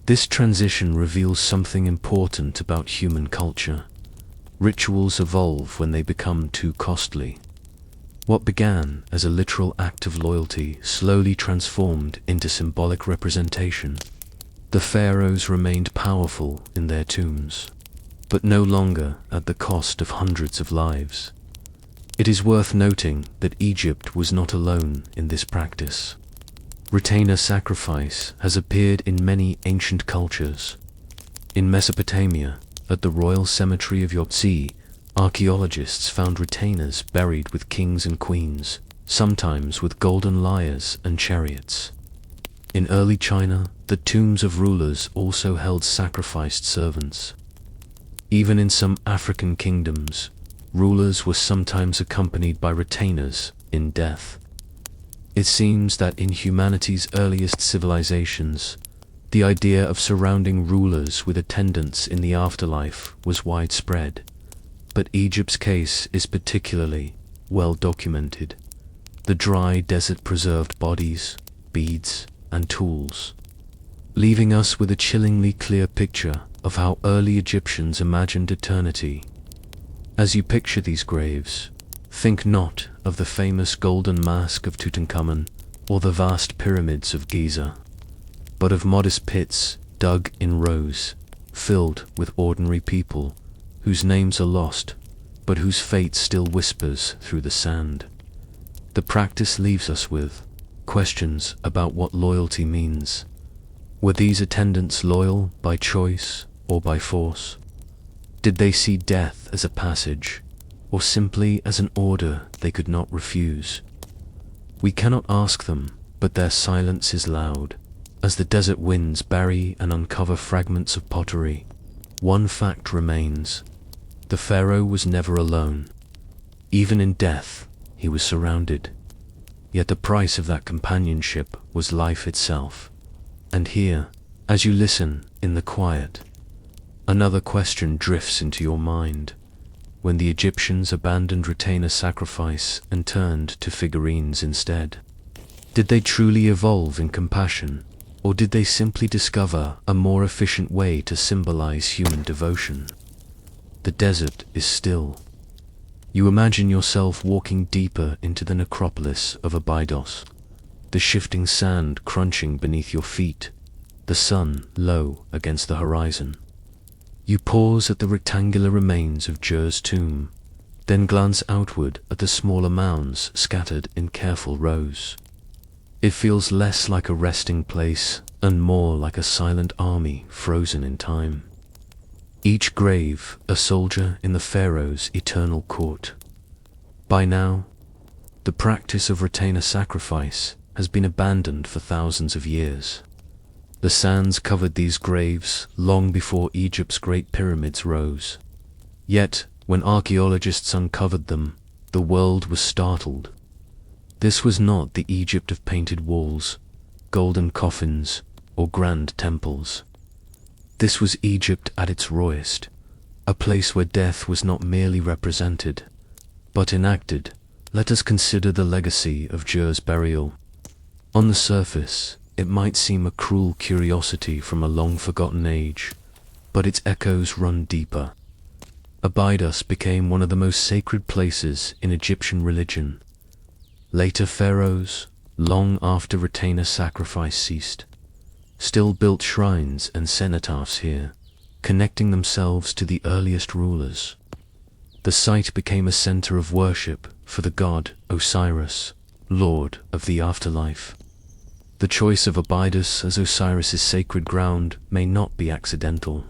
This transition reveals something important about human culture. Rituals evolve when they become too costly. What began as a literal act of loyalty slowly transformed into symbolic representation. The pharaohs remained powerful in their tombs, but no longer at the cost of hundreds of lives. It is worth noting that Egypt was not alone in this practice. Retainer sacrifice has appeared in many ancient cultures. In Mesopotamia, at the royal cemetery of Yopsi, archaeologists found retainers buried with kings and queens, sometimes with golden lyres and chariots. In early China, the tombs of rulers also held sacrificed servants. Even in some African kingdoms, rulers were sometimes accompanied by retainers in death. It seems that in humanity's earliest civilizations, the idea of surrounding rulers with attendants in the afterlife was widespread, but Egypt's case is particularly well documented. The dry desert preserved bodies, beads, and tools, leaving us with a chillingly clear picture of how early Egyptians imagined eternity. As you picture these graves, think not of the famous golden mask of Tutankhamun or the vast pyramids of Giza, but of modest pits dug in rows, filled with ordinary people whose names are lost, but whose fate still whispers through the sand. The practice leaves us with questions about what loyalty means. Were these attendants loyal by choice or by force? Did they see death as a passage, or simply as an order they could not refuse? We cannot ask them, but their silence is loud. As the desert winds bury and uncover fragments of pottery, one fact remains: the pharaoh was never alone. Even in death, he was surrounded. Yet the price of that companionship was life itself. And here, as you listen in the quiet, another question drifts into your mind. When the Egyptians abandoned retainer sacrifice and turned to figurines instead, did they truly evolve in compassion, or did they simply discover a more efficient way to symbolize human devotion? The desert is still. You imagine yourself walking deeper into the necropolis of Abydos, the shifting sand crunching beneath your feet, the sun low against the horizon. You pause at the rectangular remains of Djur's tomb, then glance outward at the smaller mounds scattered in careful rows. It feels less like a resting place and more like a silent army frozen in time. Each grave a soldier in the pharaoh's eternal court. By now, the practice of retainer sacrifice has been abandoned for thousands of years. The sands covered these graves long before Egypt's great pyramids rose. Yet, when archaeologists uncovered them, the world was startled. This was not the Egypt of painted walls, golden coffins, or grand temples. This was Egypt at its rawest, a place where death was not merely represented, but enacted. Let us consider the legacy of Djur's burial. On the surface, it might seem a cruel curiosity from a long-forgotten age, but its echoes run deeper. Abydos became one of the most sacred places in Egyptian religion. Later pharaohs, long after retainer sacrifice ceased, still built shrines and cenotaphs here, connecting themselves to the earliest rulers. The site became a center of worship for the god Osiris, lord of the afterlife. The choice of Abydos as Osiris's sacred ground may not be accidental.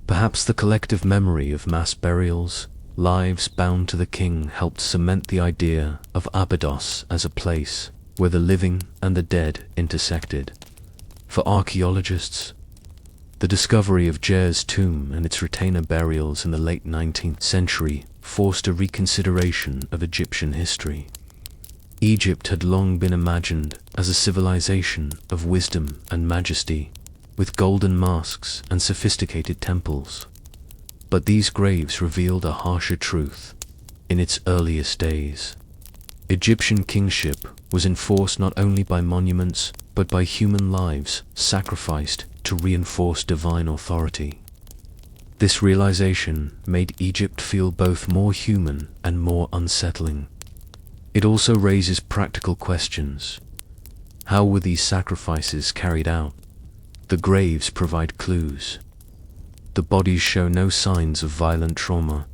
Perhaps the collective memory of mass burials, lives bound to the king, helped cement the idea of Abydos as a place where the living and the dead intersected. For archaeologists, the discovery of Djur's tomb and its retainer burials in the late 19th century forced a reconsideration of Egyptian history. Egypt had long been imagined as a civilization of wisdom and majesty, with golden masks and sophisticated temples. But these graves revealed a harsher truth. In its earliest days, Egyptian kingship was enforced not only by monuments, but by human lives sacrificed to to reinforce divine authority. This realization made Egypt feel both more human and more unsettling. It also raises practical questions. How were these sacrifices carried out? The graves provide clues. The bodies show no signs of violent trauma,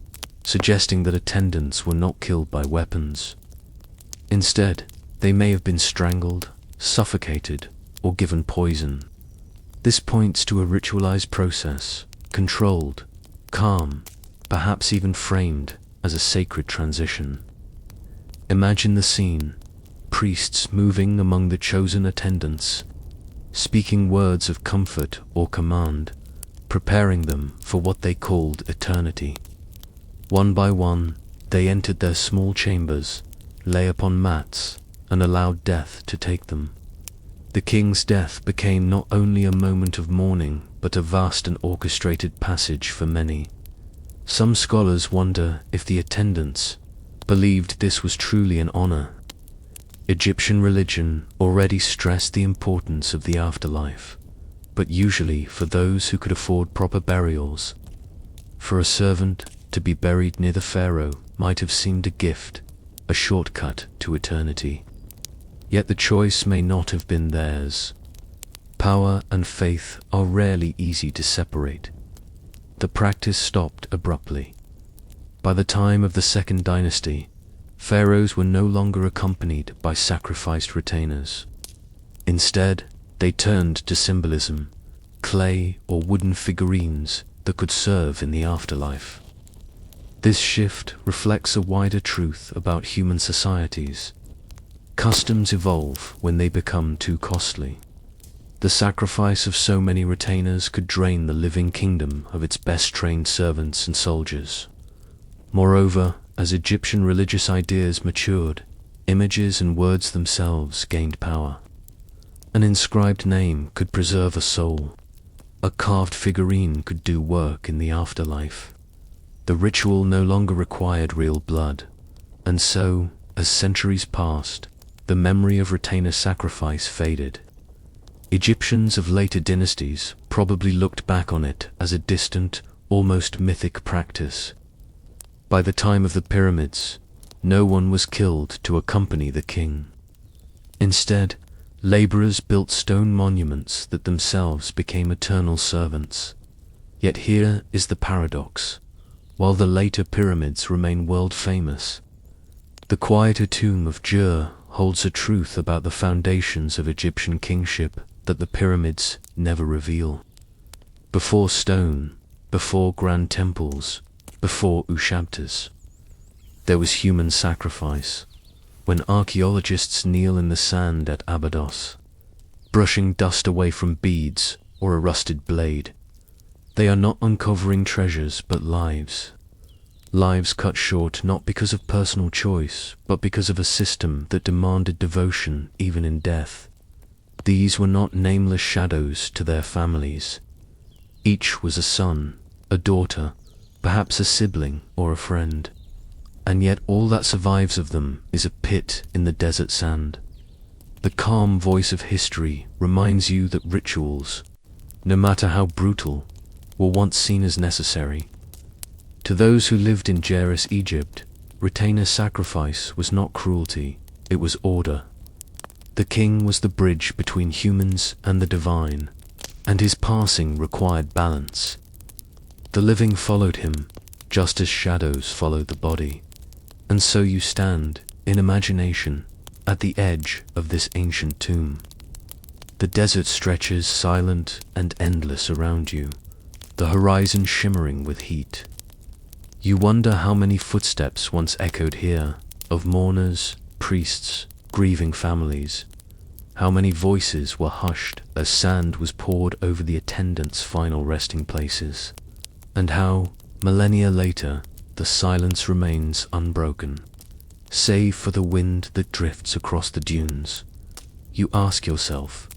suggesting that attendants were not killed by weapons. Instead, they may have been strangled, suffocated, or given poison. This points to a ritualized process, controlled, calm, perhaps even framed as a sacred transition. Imagine the scene: priests moving among the chosen attendants, speaking words of comfort or command, preparing them for what they called eternity. One by one, they entered their small chambers, lay upon mats, and allowed death to take them. The king's death became not only a moment of mourning, but a vast and orchestrated passage for many. Some scholars wonder if the attendants believed this was truly an honor. Egyptian religion already stressed the importance of the afterlife, but usually for those who could afford proper burials. For a servant to be buried near the pharaoh might have seemed a gift, a shortcut to eternity. Yet the choice may not have been theirs. Power and faith are rarely easy to separate. The practice stopped abruptly. By the time of the Second Dynasty, pharaohs were no longer accompanied by sacrificed retainers. Instead, they turned to symbolism, clay or wooden figurines that could serve in the afterlife. This shift reflects a wider truth about human societies. Customs evolve when they become too costly. The sacrifice of so many retainers could drain the living kingdom of its best-trained servants and soldiers. Moreover, as Egyptian religious ideas matured, images and words themselves gained power. An inscribed name could preserve a soul. A carved figurine could do work in the afterlife. The ritual no longer required real blood, and so, as centuries passed, the memory of retainer sacrifice faded. Egyptians of later dynasties probably looked back on it as a distant, almost mythic practice. By the time of the pyramids, no one was killed to accompany the king. Instead, laborers built stone monuments that themselves became eternal servants. Yet here is the paradox. While the later pyramids remain world-famous, the quieter tomb of Djur holds a truth about the foundations of Egyptian kingship that the pyramids never reveal. Before stone, before grand temples, before Ushabtis, there was human sacrifice. When archaeologists kneel in the sand at Abydos, brushing dust away from beads or a rusted blade, they are not uncovering treasures but lives. Lives cut short not because of personal choice, but because of a system that demanded devotion even in death. These were not nameless shadows to their families. Each was a son, a daughter, perhaps a sibling or a friend. And yet all that survives of them is a pit in the desert sand. The calm voice of history reminds you that rituals, no matter how brutal, were once seen as necessary. To those who lived in Jeris, Egypt, retainer sacrifice was not cruelty, it was order. The king was the bridge between humans and the divine, and his passing required balance. The living followed him, just as shadows follow the body. And so you stand, in imagination, at the edge of this ancient tomb. The desert stretches silent and endless around you, the horizon shimmering with heat. You wonder how many footsteps once echoed here, of mourners, priests, grieving families. How many voices were hushed as sand was poured over the attendants' final resting places. And how, millennia later, the silence remains unbroken, save for the wind that drifts across the dunes. You ask yourself,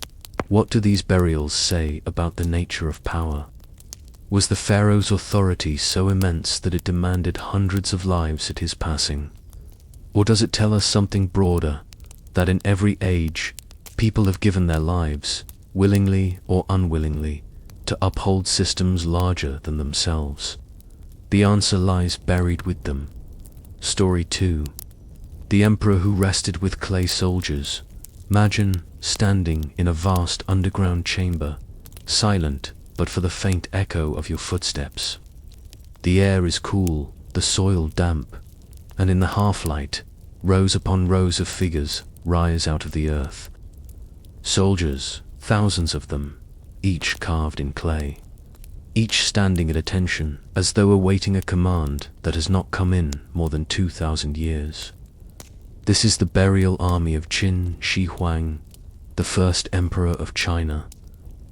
what do these burials say about the nature of power? Was the pharaoh's authority so immense that it demanded hundreds of lives at his passing? Or does it tell us something broader, that in every age, people have given their lives, willingly or unwillingly, to uphold systems larger than themselves? The answer lies buried with them. Story 2. The emperor who rested with clay soldiers. Imagine standing in a vast underground chamber, silent but for the faint echo of your footsteps. The air is cool, the soil damp, and in the half-light, rows upon rows of figures rise out of the earth. Soldiers, thousands of them, each carved in clay, each standing at attention as though awaiting a command that has not come in more than 2,000 years. This is the burial army of Qin Shi Huang, the first emperor of China,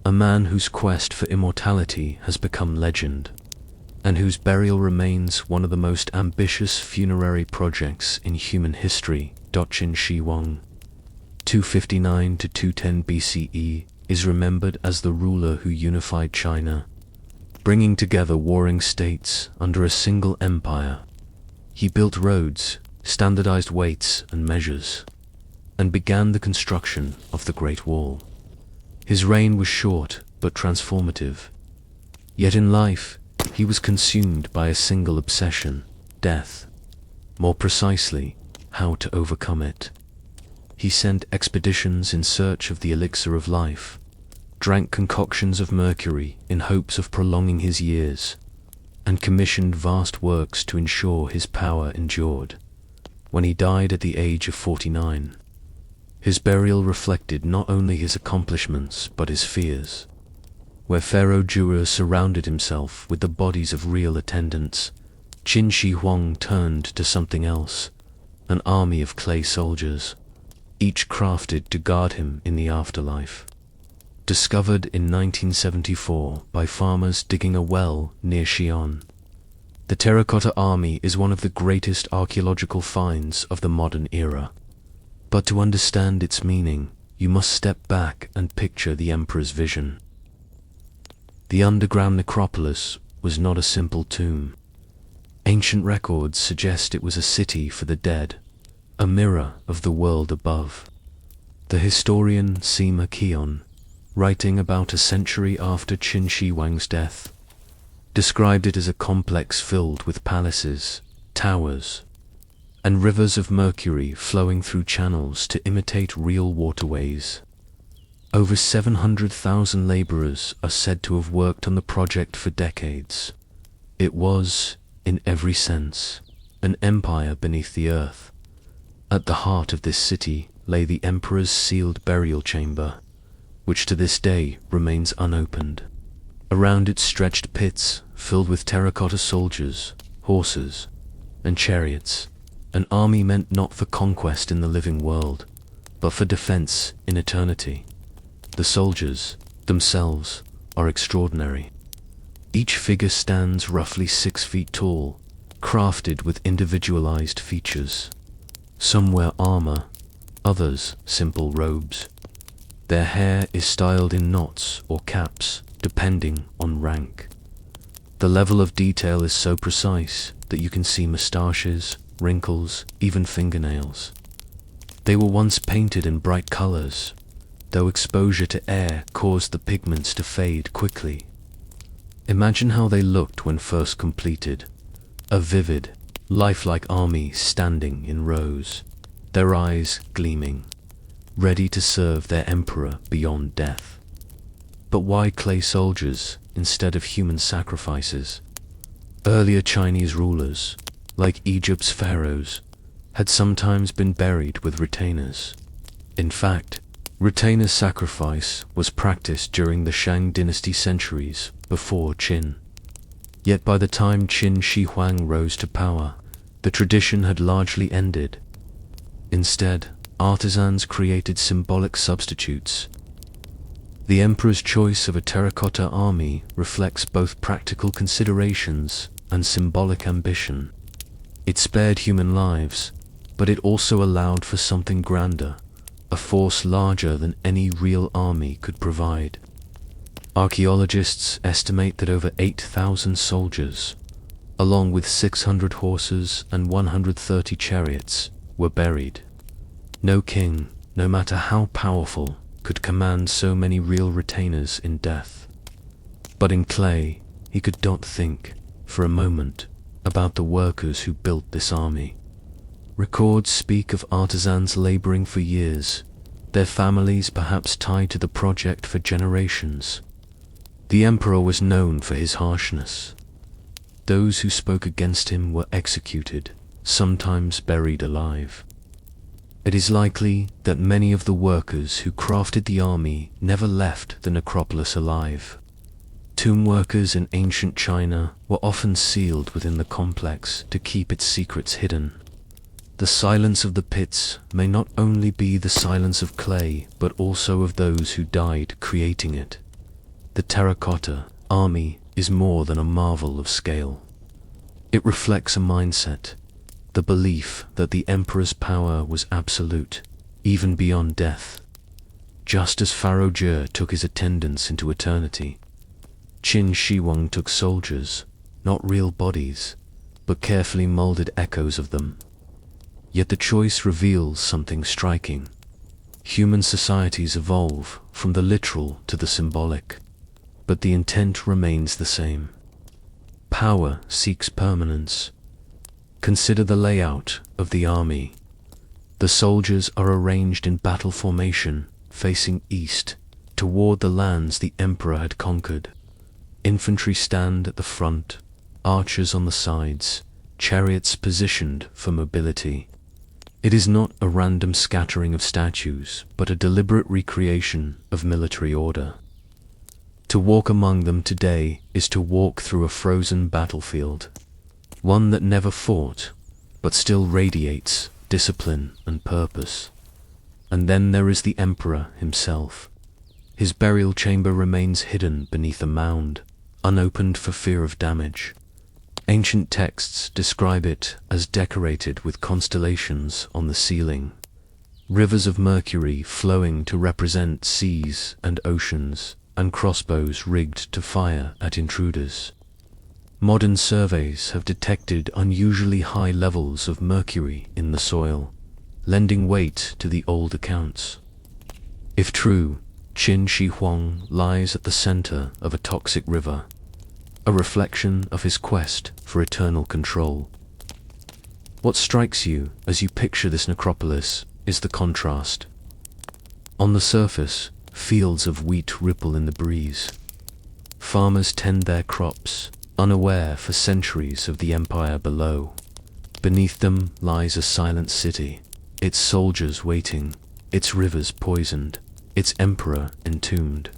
a man whose quest for immortality has become legend, and whose burial remains one of the most ambitious funerary projects in human history. Qin Shi Huang, 259 to 210 BCE, is remembered as the ruler who unified China, bringing together warring states under a single empire. He built roads, standardized weights and measures, and began the construction of the Great Wall. His reign was short but transformative. Yet in life, he was consumed by a single obsession: death. More precisely, how to overcome it. He sent expeditions in search of the elixir of life, drank concoctions of mercury in hopes of prolonging his years, and commissioned vast works to ensure his power endured. When he died at the age of 49, his burial reflected not only his accomplishments but his fears. Where Pharaoh Jura surrounded himself with the bodies of real attendants, Qin Shi Huang turned to something else: an army of clay soldiers, each crafted to guard him in the afterlife. Discovered in 1974 by farmers digging a well near Xi'an, the terracotta army is one of the greatest archaeological finds of the modern era. But to understand its meaning, you must step back and picture the emperor's vision. The underground necropolis was not a simple tomb. Ancient records suggest it was a city for the dead, a mirror of the world above. The historian Sima Qian, writing about a century after Qin Shi Huang's death, described it as a complex filled with palaces, towers, and rivers of mercury flowing through channels to imitate real waterways. Over 700,000 laborers are said to have worked on the project for decades. It was, in every sense, an empire beneath the earth. At the heart of this city lay the emperor's sealed burial chamber, which to this day remains unopened. Around it stretched pits filled with terracotta soldiers, horses, and chariots, an army meant not for conquest in the living world, but for defense in eternity. The soldiers, themselves, are extraordinary. Each figure stands roughly 6 feet tall, crafted with individualized features. Some wear armor, others simple robes. Their hair is styled in knots or caps, depending on rank. The level of detail is so precise that you can see moustaches, wrinkles, even fingernails. They were once painted in bright colors, though exposure to air caused the pigments to fade quickly. Imagine how they looked when first completed: a vivid, lifelike army standing in rows, their eyes gleaming, ready to serve their emperor beyond death. But why clay soldiers instead of human sacrifices? Earlier Chinese rulers, like Egypt's pharaohs, had sometimes been buried with retainers. In fact, retainer sacrifice was practiced during the Shang dynasty centuries before Qin. Yet by the time Qin Shi Huang rose to power, the tradition had largely ended. Instead, artisans created symbolic substitutes. The emperor's choice of a terracotta army reflects both practical considerations and symbolic ambition. It spared human lives, but it also allowed for something grander, a force larger than any real army could provide. Archaeologists estimate that over 8,000 soldiers, along with 600 horses and 130 chariots, were buried. No king, no matter how powerful, could command so many real retainers in death. But in clay, he could not think, for a moment, about the workers who built this army. Records speak of artisans laboring for years, their families perhaps tied to the project for generations. The emperor was known for his harshness. Those who spoke against him were executed, sometimes buried alive. It is likely that many of the workers who crafted the army never left the necropolis alive. Tomb workers in ancient China were often sealed within the complex to keep its secrets hidden. The silence of the pits may not only be the silence of clay, but also of those who died creating it. The terracotta army is more than a marvel of scale. It reflects a mindset, the belief that the emperor's power was absolute, even beyond death. Just as Pharaoh Jer took his attendants into eternity, Qin Shi Huang took soldiers, not real bodies, but carefully molded echoes of them. Yet the choice reveals something striking. Human societies evolve from the literal to the symbolic, but the intent remains the same. Power seeks permanence. Consider the layout of the army. The soldiers are arranged in battle formation, facing east, toward the lands the emperor had conquered. Infantry stand at the front, archers on the sides, chariots positioned for mobility. It is not a random scattering of statues, but a deliberate recreation of military order. To walk among them today is to walk through a frozen battlefield, one that never fought, but still radiates discipline and purpose. And then there is the emperor himself. His burial chamber remains hidden beneath a mound, unopened for fear of damage. Ancient texts describe it as decorated with constellations on the ceiling, rivers of mercury flowing to represent seas and oceans, and crossbows rigged to fire at intruders. Modern surveys have detected unusually high levels of mercury in the soil, lending weight to the old accounts. If true, Qin Shi Huang lies at the center of a toxic river, a reflection of his quest for eternal control. What strikes you as you picture this necropolis is the contrast. On the surface, fields of wheat ripple in the breeze. Farmers tend their crops, unaware for centuries of the empire below. Beneath them lies a silent city, its soldiers waiting, its rivers poisoned, its emperor entombed.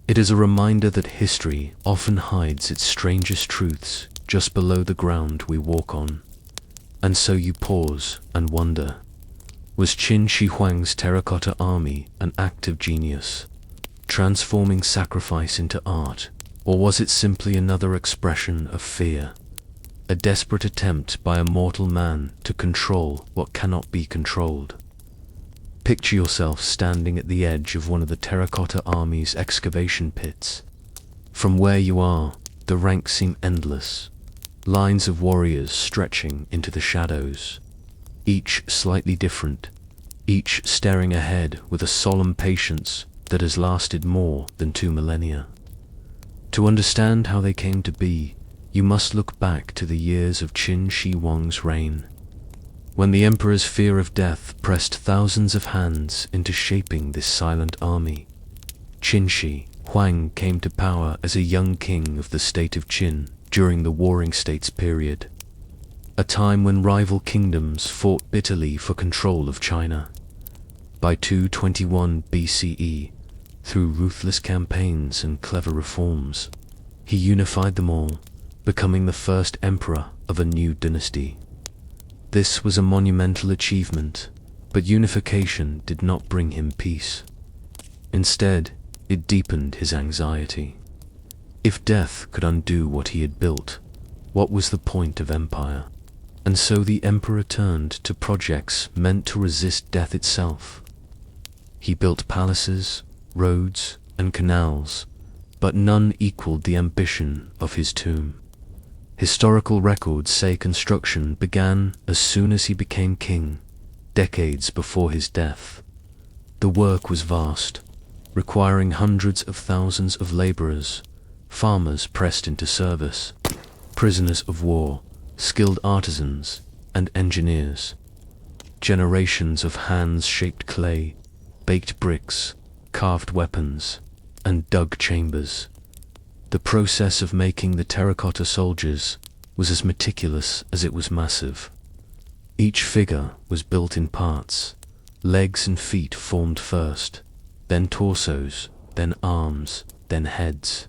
It is a reminder that history often hides its strangest truths just below the ground we walk on. And so you pause and wonder, was Qin Shi Huang's terracotta army an act of genius, transforming sacrifice into art, or was it simply another expression of fear, a desperate attempt by a mortal man to control what cannot be controlled? Picture yourself standing at the edge of one of the terracotta army's excavation pits. From where you are, the ranks seem endless, lines of warriors stretching into the shadows, each slightly different, each staring ahead with a solemn patience that has lasted more than 2 millennia. To understand how they came to be, you must look back to the years of Qin Shi Huang's reign, when the emperor's fear of death pressed thousands of hands into shaping this silent army. Qin Shi Huang came to power as a young king of the state of Qin during the Warring States period, a time when rival kingdoms fought bitterly for control of China. By 221 BCE, through ruthless campaigns and clever reforms, he unified them all, becoming the first emperor of a new dynasty. This was a monumental achievement, but unification did not bring him peace. Instead, it deepened his anxiety. If death could undo what he had built, what was the point of empire? And so the emperor turned to projects meant to resist death itself. He built palaces, roads, and canals, but none equaled the ambition of his tomb. Historical records say construction began as soon as he became king, decades before his death. The work was vast, requiring hundreds of thousands of laborers, farmers pressed into service, prisoners of war, skilled artisans, and engineers. Generations of hands shaped clay, baked bricks, carved weapons, and dug chambers. The process of making the terracotta soldiers was as meticulous as it was massive. Each figure was built in parts. Legs and feet formed first, then torsos, then arms, then heads.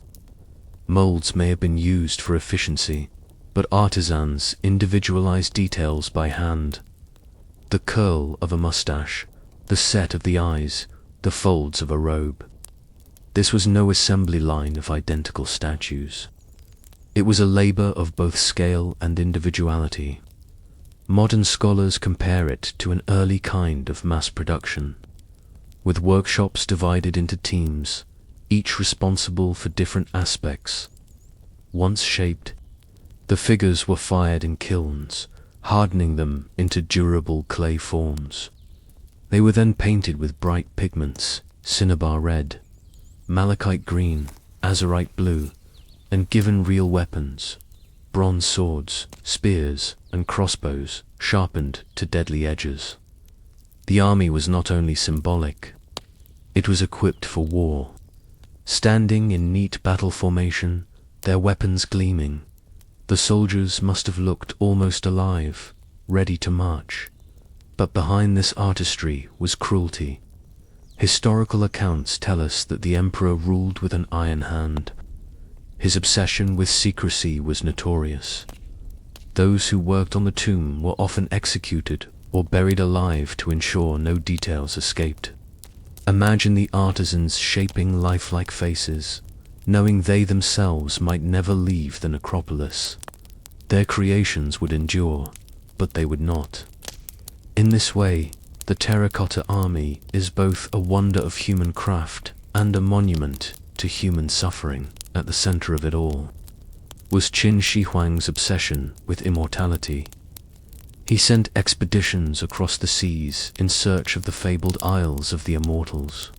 Molds may have been used for efficiency, but artisans individualized details by hand. The curl of a mustache, the set of the eyes, the folds of a robe. This was no assembly line of identical statues. It was a labor of both scale and individuality. Modern scholars compare it to an early kind of mass production, with workshops divided into teams, each responsible for different aspects. Once shaped, the figures were fired in kilns, hardening them into durable clay forms. They were then painted with bright pigments, cinnabar red, malachite green, azurite blue, and given real weapons, bronze swords, spears, and crossbows, sharpened to deadly edges. The army was not only symbolic, it was equipped for war. Standing in neat battle formation, their weapons gleaming, the soldiers must have looked almost alive, ready to march. But behind this artistry was cruelty. Historical accounts tell us that the emperor ruled with an iron hand. His obsession with secrecy was notorious. Those who worked on the tomb were often executed or buried alive to ensure no details escaped. Imagine the artisans shaping lifelike faces, knowing they themselves might never leave the necropolis. Their creations would endure, but they would not. In this way, the terracotta army is both a wonder of human craft and a monument to human suffering. At the center of it all was Qin Shi Huang's obsession with immortality. He sent expeditions across the seas in search of the fabled Isles of the Immortals.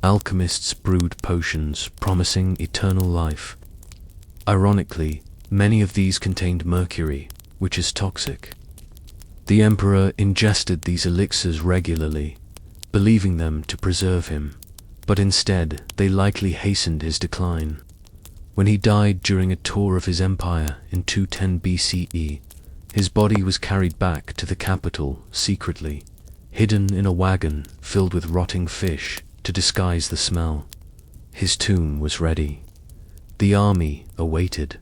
Alchemists brewed potions promising eternal life. Ironically, many of these contained mercury, which is toxic. The emperor ingested these elixirs regularly, believing them to preserve him, but instead they likely hastened his decline. When he died during a tour of his empire in 210 BCE, his body was carried back to the capital secretly, hidden in a wagon filled with rotting fish to disguise the smell. His tomb was ready. The army awaited.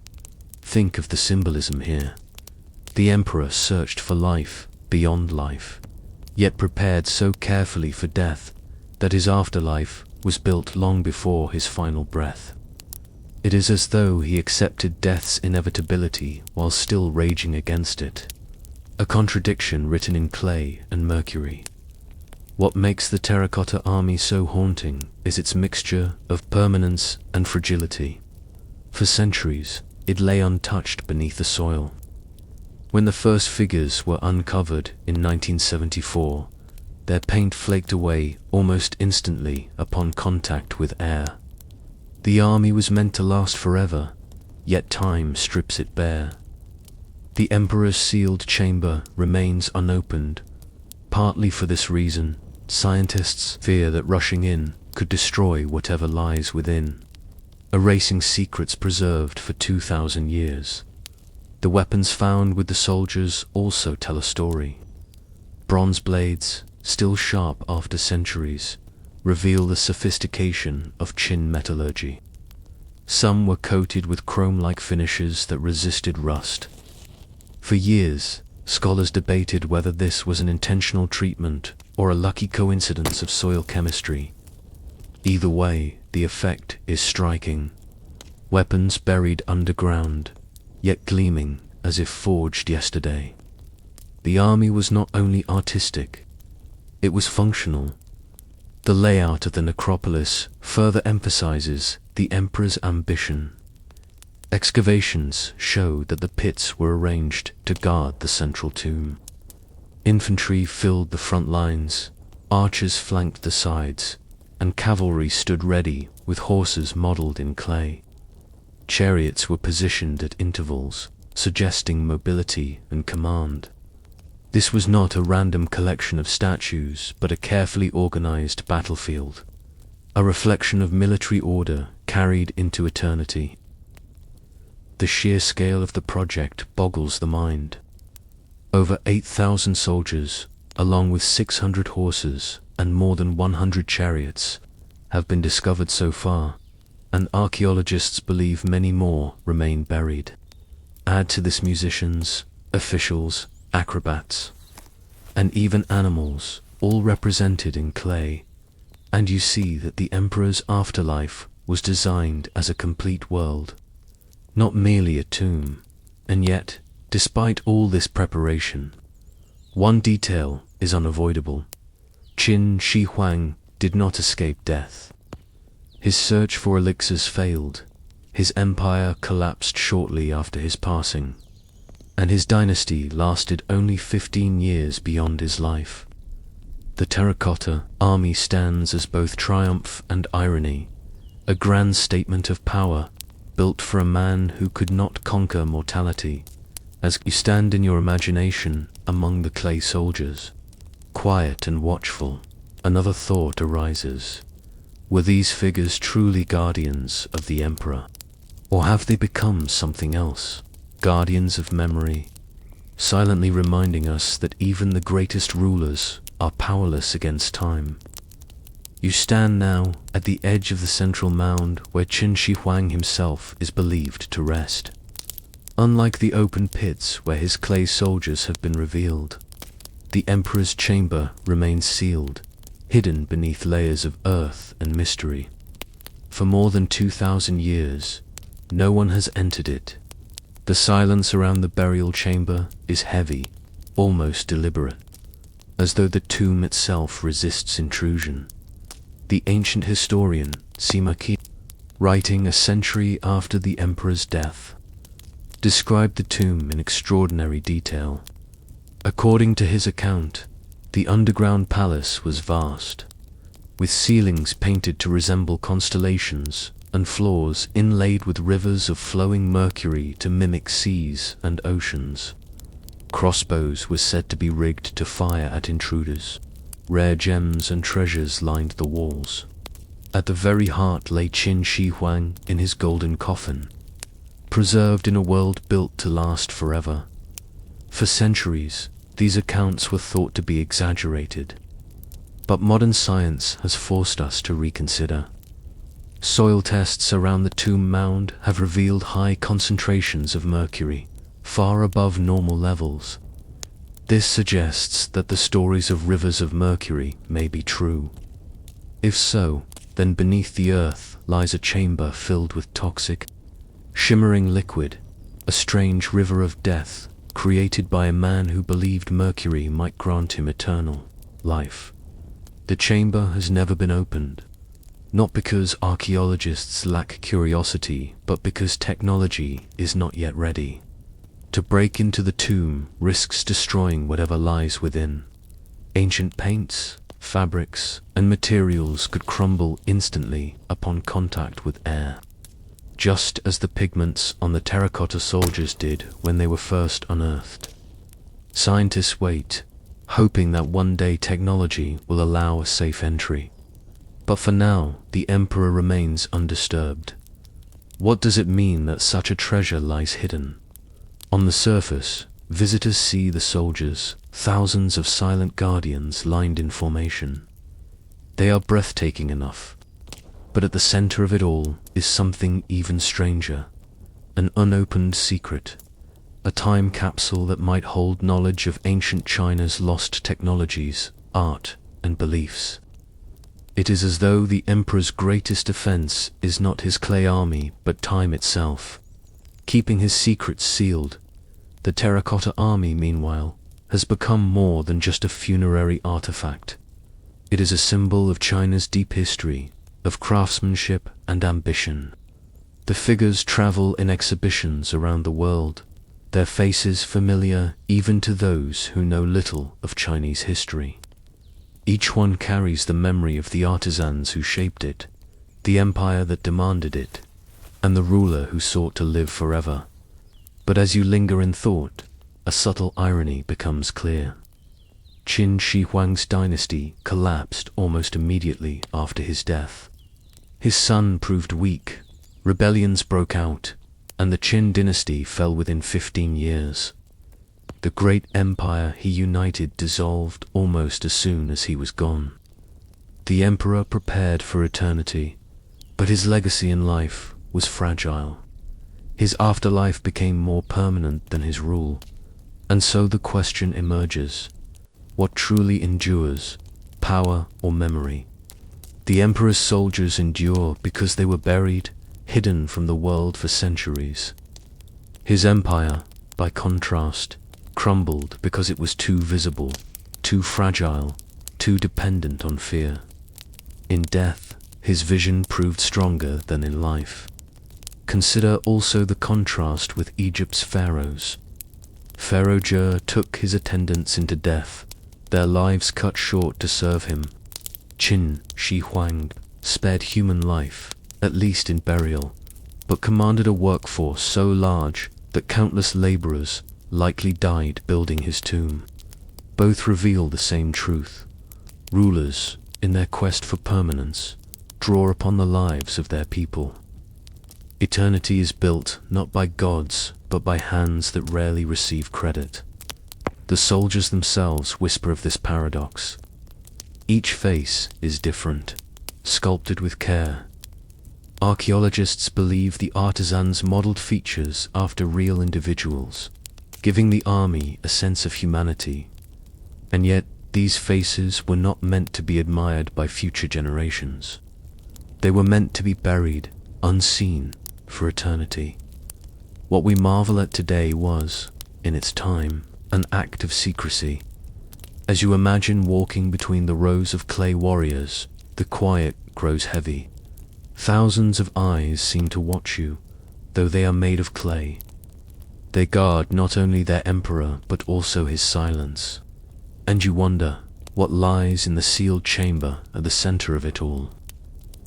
Think of the symbolism here. The emperor searched for life beyond life, yet prepared so carefully for death that his afterlife was built long before his final breath. It is as though he accepted death's inevitability while still raging against it, a contradiction written in clay and mercury. What makes the terracotta army so haunting is its mixture of permanence and fragility. For centuries, it lay untouched beneath the soil. When the first figures were uncovered in 1974, their paint flaked away almost instantly upon contact with air. The army was meant to last forever, yet time strips it bare. The emperor's sealed chamber remains unopened. Partly for this reason, scientists fear that rushing in could destroy whatever lies within, erasing secrets preserved for 2,000 years. The weapons found with the soldiers also tell a story. Bronze blades, still sharp after centuries, reveal the sophistication of Qin metallurgy. Some were coated with chrome-like finishes that resisted rust. For years, scholars debated whether this was an intentional treatment or a lucky coincidence of soil chemistry. Either way, the effect is striking. Weapons buried underground, yet gleaming as if forged yesterday. The army was not only artistic, it was functional. The layout of the necropolis further emphasizes the emperor's ambition. Excavations show that the pits were arranged to guard the central tomb. Infantry filled the front lines, archers flanked the sides, and cavalry stood ready with horses modeled in clay. Chariots were positioned at intervals, suggesting mobility and command. This was not a random collection of statues, but a carefully organized battlefield, a reflection of military order carried into eternity. The sheer scale of the project boggles the mind. Over 8,000 soldiers, along with 600 horses and more than 100 chariots, have been discovered so far, and archaeologists believe many more remain buried. Add to this musicians, officials, acrobats, and even animals, all represented in clay, and you see that the emperor's afterlife was designed as a complete world, not merely a tomb. And yet, despite all this preparation, one detail is unavoidable. Qin Shi Huang did not escape death. His search for elixirs failed, his empire collapsed shortly after his passing, and his dynasty lasted only 15 years beyond his life. The terracotta army stands as both triumph and irony, a grand statement of power, built for a man who could not conquer mortality. As you stand in your imagination among the clay soldiers, quiet and watchful, another thought arises. Were these figures truly guardians of the emperor? Or have they become something else? Guardians of memory, silently reminding us that even the greatest rulers are powerless against time. You stand now at the edge of the central mound where Qin Shi Huang himself is believed to rest. Unlike the open pits where his clay soldiers have been revealed, the emperor's chamber remains sealed, hidden beneath layers of earth and mystery. For more than 2,000 years, no one has entered it. The silence around the burial chamber is heavy, almost deliberate, as though the tomb itself resists intrusion. The ancient historian Sima Qi, writing a century after the emperor's death, described the tomb in extraordinary detail. According to his account, the underground palace was vast, with ceilings painted to resemble constellations and floors inlaid with rivers of flowing mercury to mimic seas and oceans. Crossbows were said to be rigged to fire at intruders. Rare gems and treasures lined the walls. At the very heart lay Qin Shi Huang in his golden coffin, preserved in a world built to last forever. For centuries, these accounts were thought to be exaggerated, but modern science has forced us to reconsider. Soil tests around the tomb mound have revealed high concentrations of mercury, far above normal levels. This suggests that the stories of rivers of mercury may be true. If so, then beneath the earth lies a chamber filled with toxic, shimmering liquid, a strange river of death created by a man who believed mercury might grant him eternal life. The chamber has never been opened, not because archaeologists lack curiosity, but because technology is not yet ready. To break into the tomb risks destroying whatever lies within. Ancient paints, fabrics, and materials could crumble instantly upon contact with air, just as the pigments on the terracotta soldiers did when they were first unearthed. Scientists wait, hoping that one day technology will allow a safe entry. But for now, the emperor remains undisturbed. What does it mean that such a treasure lies hidden? On the surface, visitors see the soldiers, thousands of silent guardians lined in formation. They are breathtaking enough. But at the center of it all is something even stranger, an unopened secret, a time capsule that might hold knowledge of ancient China's lost technologies, art, and beliefs. It is as though the emperor's greatest defense is not his clay army, but time itself, keeping his secrets sealed. The terracotta army, meanwhile, has become more than just a funerary artifact. It is a symbol of China's deep history, of craftsmanship and ambition. The figures travel in exhibitions around the world, their faces familiar even to those who know little of Chinese history. Each one carries the memory of the artisans who shaped it, the empire that demanded it, and the ruler who sought to live forever. But as you linger in thought, a subtle irony becomes clear. Qin Shi Huang's dynasty collapsed almost immediately after his death. His son proved weak, rebellions broke out, and the Qin dynasty fell within 15 years. The great empire he united dissolved almost as soon as he was gone. The emperor prepared for eternity, but his legacy in life was fragile. His afterlife became more permanent than his rule, and so the question emerges: what truly endures, power or memory? The emperor's soldiers endure because they were buried, hidden from the world for centuries. His empire, by contrast, crumbled because it was too visible, too fragile, too dependent on fear. In death, his vision proved stronger than in life. Consider also the contrast with Egypt's pharaohs. Pharaoh Jer took his attendants into death, their lives cut short to serve him. Qin Shi Huang spared human life, at least in burial, but commanded a workforce so large that countless laborers likely died building his tomb. Both reveal the same truth. Rulers, in their quest for permanence, draw upon the lives of their people. Eternity is built not by gods, but by hands that rarely receive credit. The soldiers themselves whisper of this paradox. Each face is different, sculpted with care. Archaeologists believe the artisans modeled features after real individuals, giving the army a sense of humanity. And yet, these faces were not meant to be admired by future generations. They were meant to be buried, unseen, for eternity. What we marvel at today was, in its time, an act of secrecy. As you imagine walking between the rows of clay warriors, the quiet grows heavy. Thousands of eyes seem to watch you, though they are made of clay. They guard not only their emperor, but also his silence. And you wonder, what lies in the sealed chamber at the center of it all?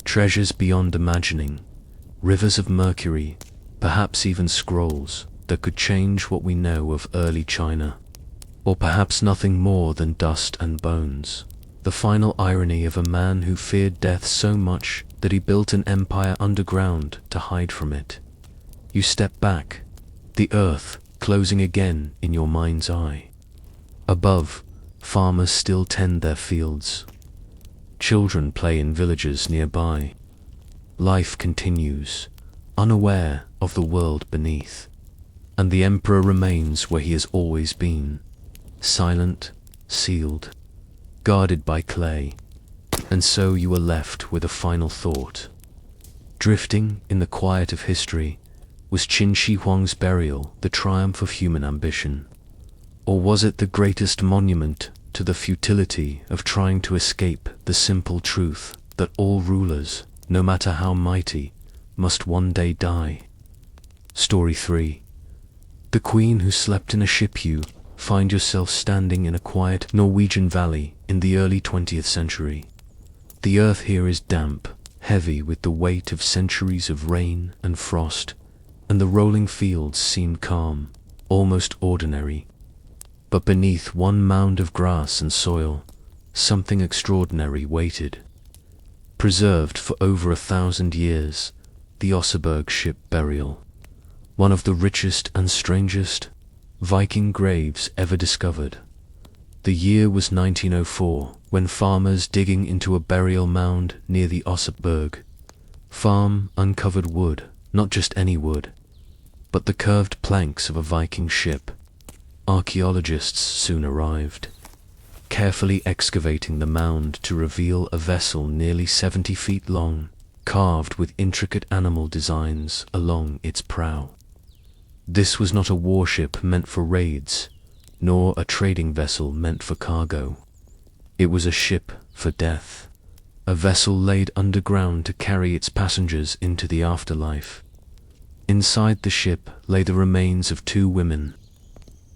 Treasures beyond imagining, rivers of mercury, perhaps even scrolls that could change what we know of early China. Or perhaps nothing more than dust and bones. The final irony of a man who feared death so much that he built an empire underground to hide from it. You step back, the earth closing again in your mind's eye. Above, farmers still tend their fields. Children play in villages nearby. Life continues, unaware of the world beneath. And the emperor remains where he has always been, silent, sealed, guarded by clay. And so you are left with a final thought. Drifting in the quiet of history, was Qin Shi Huang's burial the triumph of human ambition? Or was it the greatest monument to the futility of trying to escape the simple truth that all rulers, no matter how mighty, must one day die? Story 3. The Queen Who Slept in a Ship. You find yourself standing in a quiet Norwegian valley in the early 20th century. The earth here is damp, heavy with the weight of centuries of rain and frost, and the rolling fields seem calm, almost ordinary. But beneath one mound of grass and soil, something extraordinary waited. Preserved for over 1,000 years, the Oseberg ship burial, one of the richest and strangest Viking graves ever discovered. The year was 1904, when farmers digging into a burial mound near the Oseberg farm uncovered wood, not just any wood, but the curved planks of a Viking ship. Archaeologists soon arrived, carefully excavating the mound to reveal a vessel nearly 70 feet long, carved with intricate animal designs along its prow. This was not a warship meant for raids, nor a trading vessel meant for cargo. It was a ship for death, a vessel laid underground to carry its passengers into the afterlife. Inside the ship lay the remains of 2 women.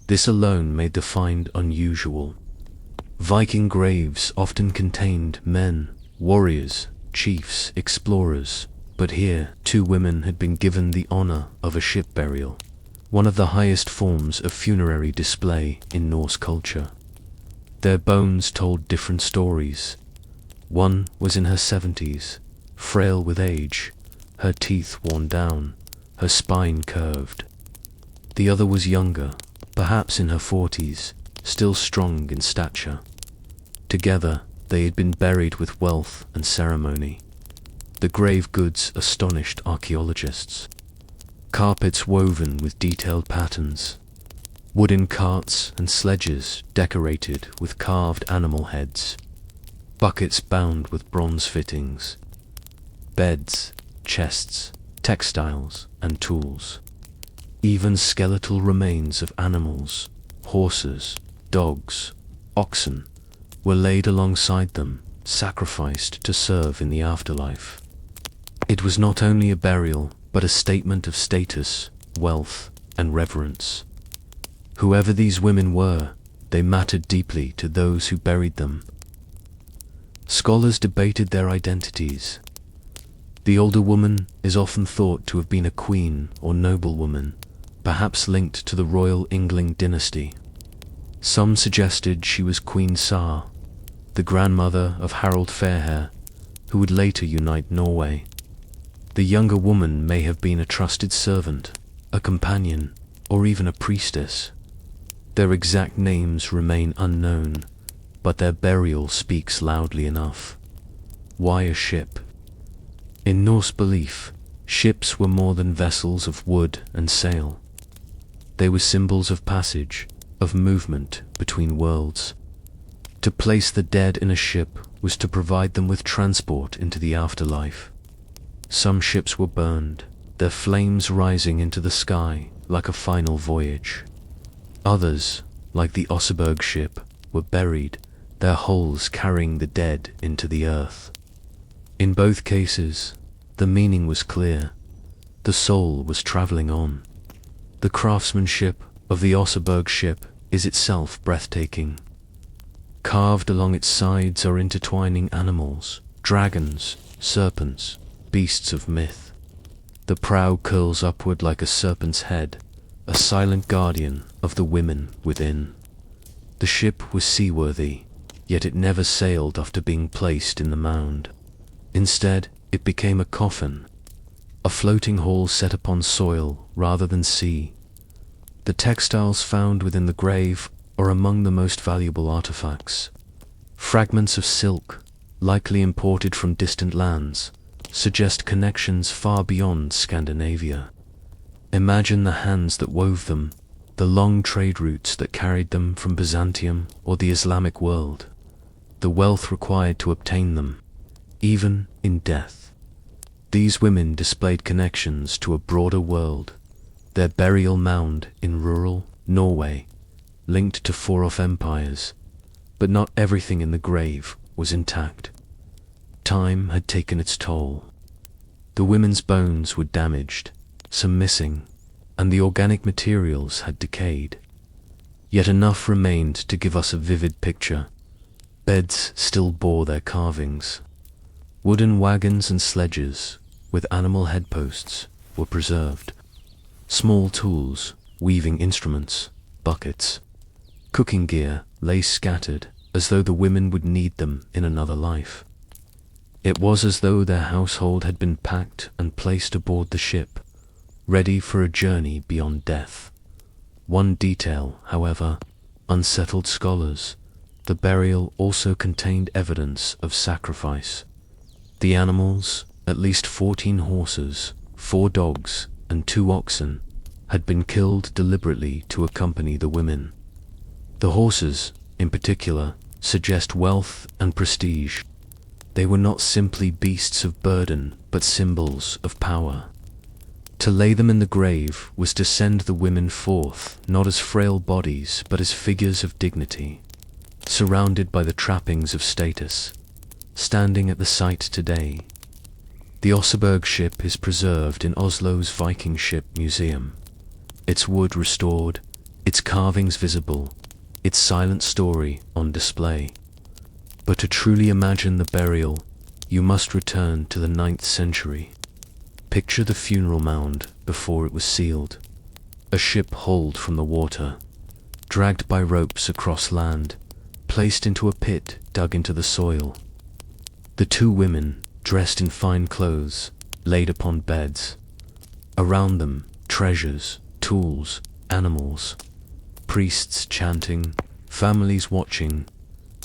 This alone made the find unusual. Viking graves often contained men, warriors, chiefs, explorers, But here, 2 women had been given the honor of a ship burial, one of the highest forms of funerary display in Norse culture. Their bones told different stories. One was in her 70s, frail with age, her teeth worn down, her spine curved. The other was younger, perhaps in her 40s, still strong in stature. Together, they had been buried with wealth and ceremony. The grave goods astonished archaeologists. Carpets woven with detailed patterns, wooden carts and sledges decorated with carved animal heads, buckets bound with bronze fittings, beds, chests, textiles, and tools. Even skeletal remains of animals, horses, dogs, oxen, were laid alongside them, sacrificed to serve in the afterlife. It was not only a burial, but a statement of status, wealth, and reverence. Whoever these women were, they mattered deeply to those who buried them. Scholars debated their identities. The older woman is often thought to have been a queen or noblewoman, perhaps linked to the royal Yngling dynasty. Some suggested she was Queen Sar, the grandmother of Harald Fairhair, who would later unite Norway. The younger woman may have been a trusted servant, a companion, or even a priestess. Their exact names remain unknown, but their burial speaks loudly enough. Why a ship? In Norse belief, ships were more than vessels of wood and sail. They were symbols of passage, of movement between worlds. To place the dead in a ship was to provide them with transport into the afterlife. Some ships were burned, their flames rising into the sky like a final voyage. Others, like the Oseberg ship, were buried, their hulls carrying the dead into the earth. In both cases, the meaning was clear. The soul was traveling on. The craftsmanship of the Oseberg ship is itself breathtaking. Carved along its sides are intertwining animals, dragons, serpents, beasts of myth. The prow curls upward like a serpent's head, a silent guardian of the women within. The ship was seaworthy, yet it never sailed after being placed in the mound. Instead, it became a coffin, a floating hall set upon soil rather than sea. The textiles found within the grave are among the most valuable artifacts. Fragments of silk, likely imported from distant lands, suggest connections far beyond Scandinavia. Imagine the hands that wove them, the long trade routes that carried them from Byzantium or the Islamic world, the wealth required to obtain them, even in death. These women displayed connections to a broader world, their burial mound in rural Norway, linked to far-off empires, but not everything in the grave was intact. Time had taken its toll. The women's bones were damaged, some missing, and the organic materials had decayed. Yet enough remained to give us a vivid picture. Beds still bore their carvings. Wooden wagons and sledges, with animal headposts, were preserved. Small tools, weaving instruments, buckets, cooking gear lay scattered as though the women would need them in another life. It was as though their household had been packed and placed aboard the ship, ready for a journey beyond death. One detail, however, unsettled scholars. The burial also contained evidence of sacrifice. The animals, at least 14 horses, 4 dogs, and 2 oxen, had been killed deliberately to accompany the women. The horses, in particular, suggest wealth and prestige. They were not simply beasts of burden, but symbols of power. To lay them in the grave was to send the women forth, not as frail bodies, but as figures of dignity, surrounded by the trappings of status, standing at the site today. The Oseberg ship is preserved in Oslo's Viking Ship Museum, its wood restored, its carvings visible, its silent story on display. But to truly imagine the burial, you must return to the 9th century. Picture the funeral mound before it was sealed. A ship hauled from the water, dragged by ropes across land, placed into a pit dug into the soil. The two women, dressed in fine clothes, laid upon beds. Around them, treasures, tools, animals, priests chanting, families watching,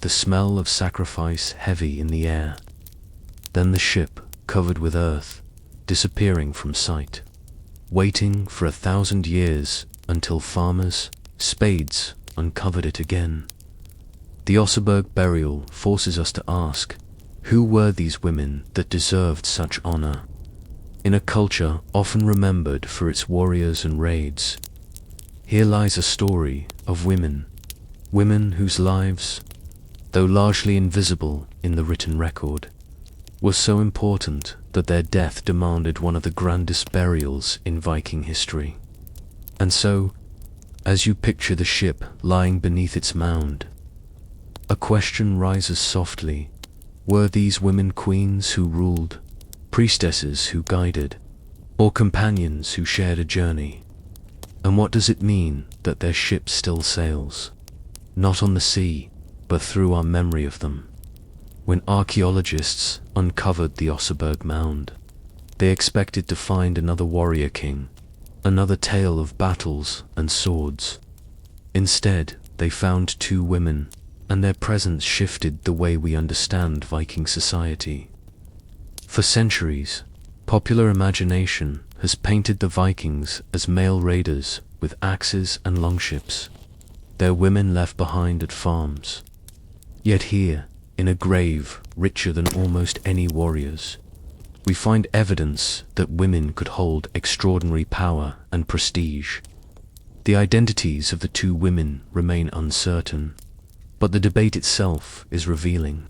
the smell of sacrifice heavy in the air. Then the ship, covered with earth, disappearing from sight, waiting for 1,000 years until farmers, spades, uncovered it again. The Oseberg burial forces us to ask, who were these women that deserved such honor? In a culture often remembered for its warriors and raids, here lies a story of women whose lives, though largely invisible in the written record, were so important that their death demanded one of the grandest burials in Viking history. And so, as you picture the ship lying beneath its mound, a question rises softly. Were these women queens who ruled, priestesses who guided, or companions who shared a journey? And what does it mean that their ship still sails, not on the sea, but through our memory of them? When archaeologists uncovered the Oseberg mound, they expected to find another warrior king, another tale of battles and swords. Instead, they found two women, and their presence shifted the way we understand Viking society. For centuries, popular imagination has painted the Vikings as male raiders with axes and longships, their women left behind at farms. Yet here, in a grave richer than almost any warrior's, we find evidence that women could hold extraordinary power and prestige. The identities of the two women remain uncertain, but the debate itself is revealing.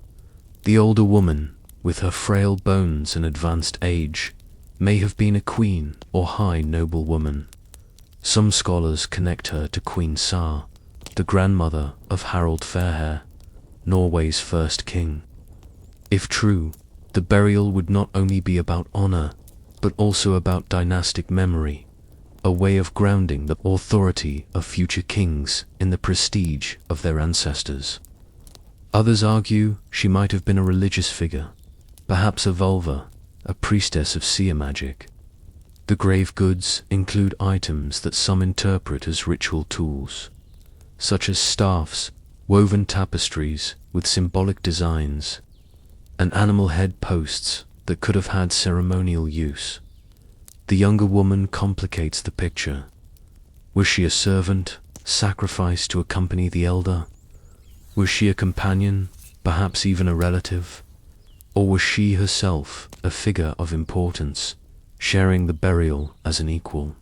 The older woman, with her frail bones and advanced age, may have been a queen or high noblewoman. Some scholars connect her to Queen Sar, the grandmother of Harald Fairhair, Norway's first king. If true, the burial would not only be about honor, but also about dynastic memory, a way of grounding the authority of future kings in the prestige of their ancestors. Others argue she might have been a religious figure, perhaps a vulva, a priestess of seer magic. The grave goods include items that some interpret as ritual tools, such as staffs, woven tapestries with symbolic designs, and animal head posts that could have had ceremonial use. The younger woman complicates the picture. Was she a servant, sacrificed to accompany the elder? Was she a companion, perhaps even a relative? Or was she herself a figure of importance, sharing the burial as an equal?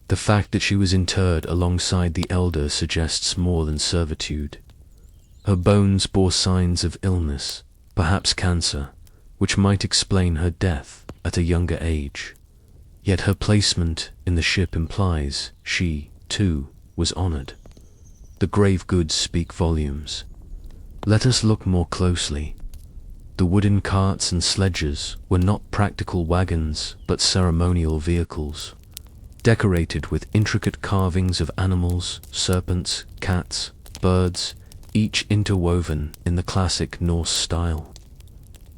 The fact that she was interred alongside the elder suggests more than servitude. Her bones bore signs of illness, perhaps cancer, which might explain her death at a younger age. Yet her placement in the ship implies she, too, was honored. The grave goods speak volumes. Let us look more closely. The wooden carts and sledges were not practical wagons, but ceremonial vehicles, decorated with intricate carvings of animals, serpents, cats, birds, each interwoven in the classic Norse style.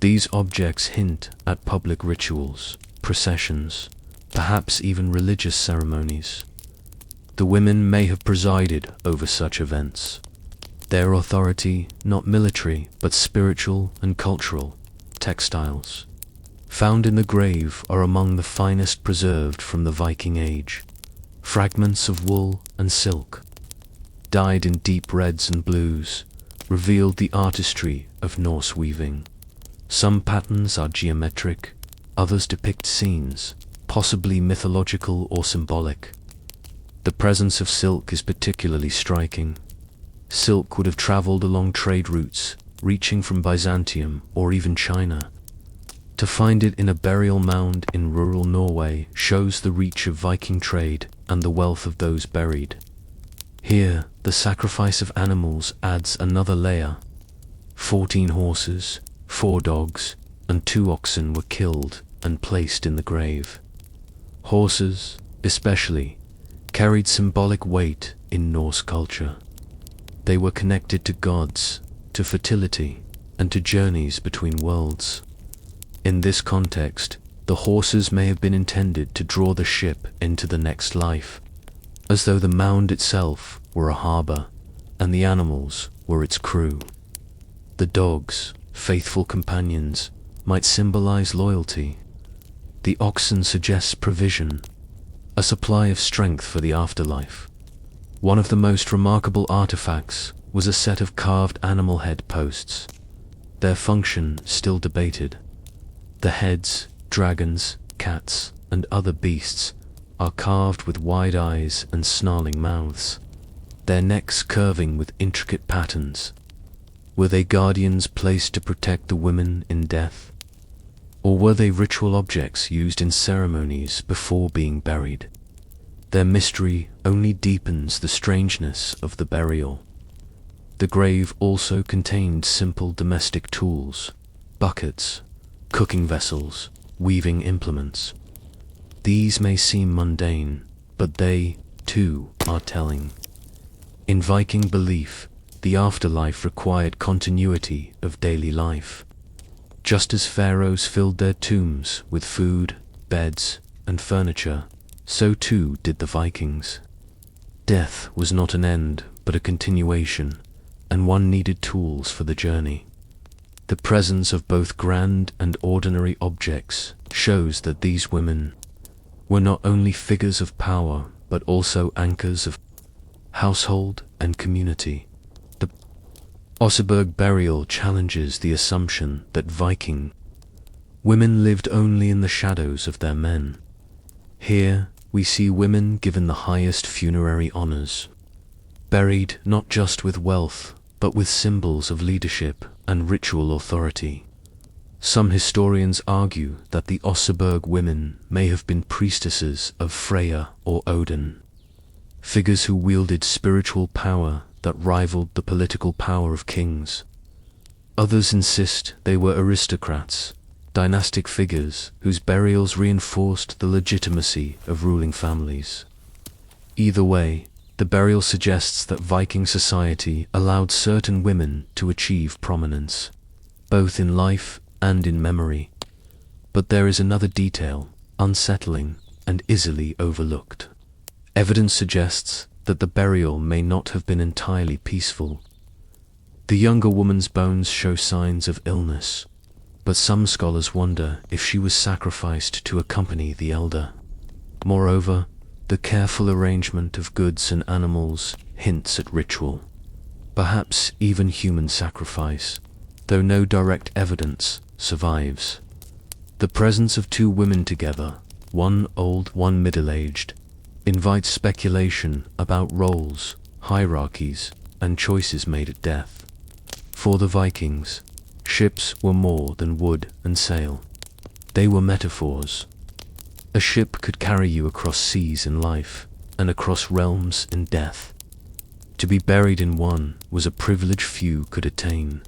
These objects hint at public rituals, processions, perhaps even religious ceremonies. The women may have presided over such events. Their authority, not military, but spiritual and cultural. Textiles found in the grave are among the finest preserved from the Viking Age. Fragments of wool and silk, dyed in deep reds and blues, revealed the artistry of Norse weaving. Some patterns are geometric, others depict scenes, possibly mythological or symbolic. The presence of silk is particularly striking. Silk would have traveled along trade routes, reaching from Byzantium or even China. To find it in a burial mound in rural Norway shows the reach of Viking trade and the wealth of those buried. Here, the sacrifice of animals adds another layer. 14 horses, 4 dogs, and 2 oxen were killed and placed in the grave. Horses, especially, carried symbolic weight in Norse culture. They were connected to gods, to fertility, and to journeys between worlds. In this context, the horses may have been intended to draw the ship into the next life, as though the mound itself were a harbor, and the animals were its crew. The dogs, faithful companions, might symbolize loyalty. The oxen suggests provision, a supply of strength for the afterlife. One of the most remarkable artifacts was a set of carved animal head posts. Their function still debated. The heads, dragons, cats, and other beasts, are carved with wide eyes and snarling mouths, their necks curving with intricate patterns. Were they guardians placed to protect the women in death? Or were they ritual objects used in ceremonies before being buried? Their mystery only deepens the strangeness of the burial. The grave also contained simple domestic tools, buckets, cooking vessels, weaving implements. These may seem mundane, but they, too, are telling. In Viking belief, the afterlife required continuity of daily life. Just as pharaohs filled their tombs with food, beds, and furniture, so too did the Vikings. Death was not an end, but a continuation, and one needed tools for the journey. The presence of both grand and ordinary objects shows that these women were not only figures of power, but also anchors of household and community. The Oseberg burial challenges the assumption that Viking women lived only in the shadows of their men. Here we see women given the highest funerary honors, buried not just with wealth, but with symbols of leadership and ritual authority. Some historians argue that the Oseberg women may have been priestesses of Freya or Odin, figures who wielded spiritual power that rivaled the political power of kings. Others insist they were aristocrats, dynastic figures whose burials reinforced the legitimacy of ruling families. Either way, the burial suggests that Viking society allowed certain women to achieve prominence, both in life and in memory. But there is another detail, unsettling and easily overlooked. Evidence suggests that the burial may not have been entirely peaceful. The younger woman's bones show signs of illness, but some scholars wonder if she was sacrificed to accompany the elder. Moreover, the careful arrangement of goods and animals hints at ritual, perhaps even human sacrifice, though no direct evidence survives. The presence of two women together, one old, one middle-aged, invites speculation about roles, hierarchies, and choices made at death. For the Vikings, ships were more than wood and sail. They were metaphors. A ship could carry you across seas in life, and across realms in death. To be buried in one was a privilege few could attain.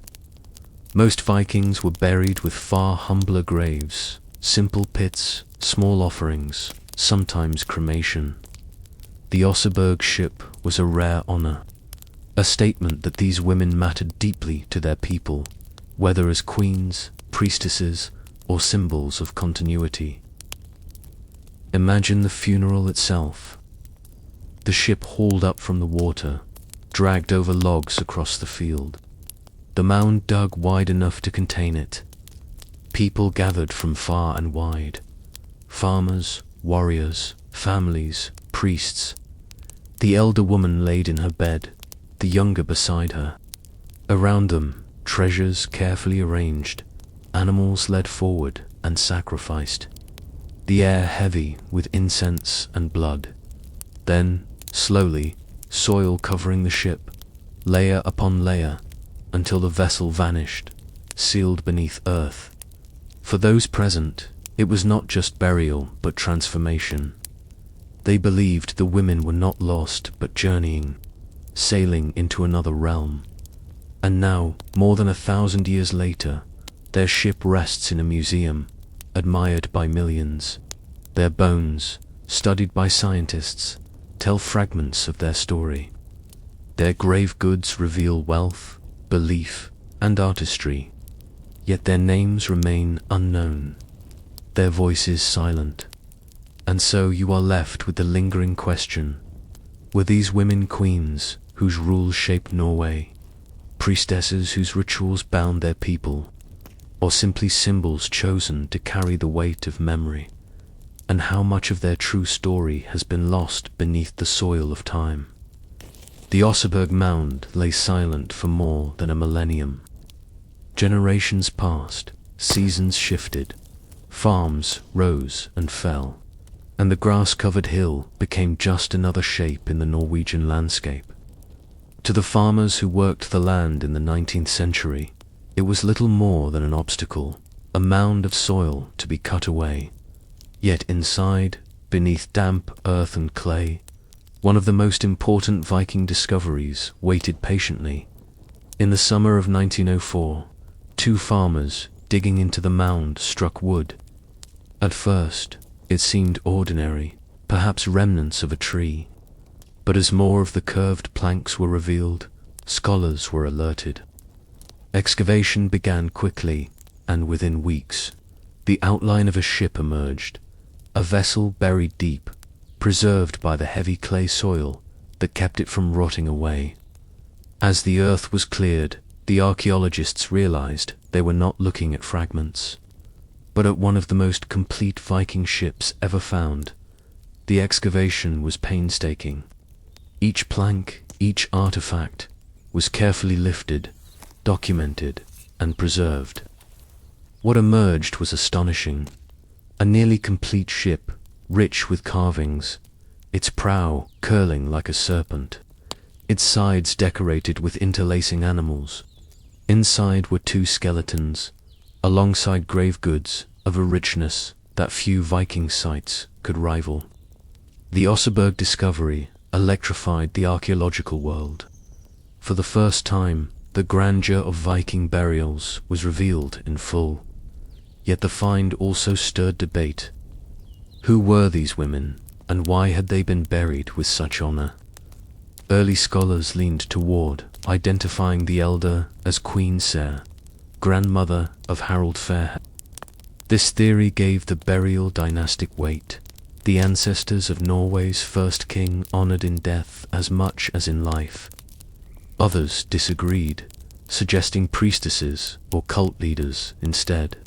Most Vikings were buried with far humbler graves, simple pits, small offerings, sometimes cremation. The Oseberg ship was a rare honor, a statement that these women mattered deeply to their people, whether as queens, priestesses, or symbols of continuity. Imagine the funeral itself. The ship hauled up from the water, dragged over logs across the field. The mound dug wide enough to contain it. People gathered from far and wide. Farmers, warriors, families, priests. The elder woman laid in her bed, the younger beside her. Around them, treasures carefully arranged, animals led forward and sacrificed. The air heavy with incense and blood. Then, slowly, soil covering the ship, layer upon layer, until the vessel vanished, sealed beneath earth. For those present, it was not just burial, but transformation. They believed the women were not lost, but journeying, sailing into another realm. And now, more than 1,000 years later, their ship rests in a museum, admired by millions. Their bones, studied by scientists, tell fragments of their story. Their grave goods reveal wealth, belief, and artistry, yet their names remain unknown, their voices silent. And so you are left with the lingering question: were these women queens whose rule shaped Norway, priestesses whose rituals bound their people, or simply symbols chosen to carry the weight of memory? And how much of their true story has been lost beneath the soil of time? The Oseberg Mound lay silent for more than a millennium. Generations passed, seasons shifted, farms rose and fell, and the grass-covered hill became just another shape in the Norwegian landscape. To the farmers who worked the land in the 19th century, it was little more than an obstacle, a mound of soil to be cut away. Yet inside, beneath damp earth and clay, one of the most important Viking discoveries waited patiently. In the summer of 1904, two farmers digging into the mound struck wood. At first, it seemed ordinary, perhaps remnants of a tree. But as more of the curved planks were revealed, scholars were alerted. Excavation began quickly, and within weeks, the outline of a ship emerged, a vessel buried deep, preserved by the heavy clay soil that kept it from rotting away. As the earth was cleared, the archaeologists realized they were not looking at fragments, but at one of the most complete Viking ships ever found. The excavation was painstaking. Each plank, each artifact, was carefully lifted, documented, and preserved. What emerged was astonishing. A nearly complete ship, rich with carvings, its prow curling like a serpent, its sides decorated with interlacing animals. Inside were two skeletons, alongside grave goods of a richness that few Viking sites could rival. The Oseberg discovery electrified the archaeological world. For the first time, the grandeur of Viking burials was revealed in full. Yet the find also stirred debate. Who were these women, and why had they been buried with such honor? Early scholars leaned toward identifying the elder as Queen Ser, grandmother of Harald Fairhair. This theory gave the burial dynastic weight, the ancestors of Norway's first king honored in death as much as in life. Others disagreed, suggesting priestesses or cult leaders instead.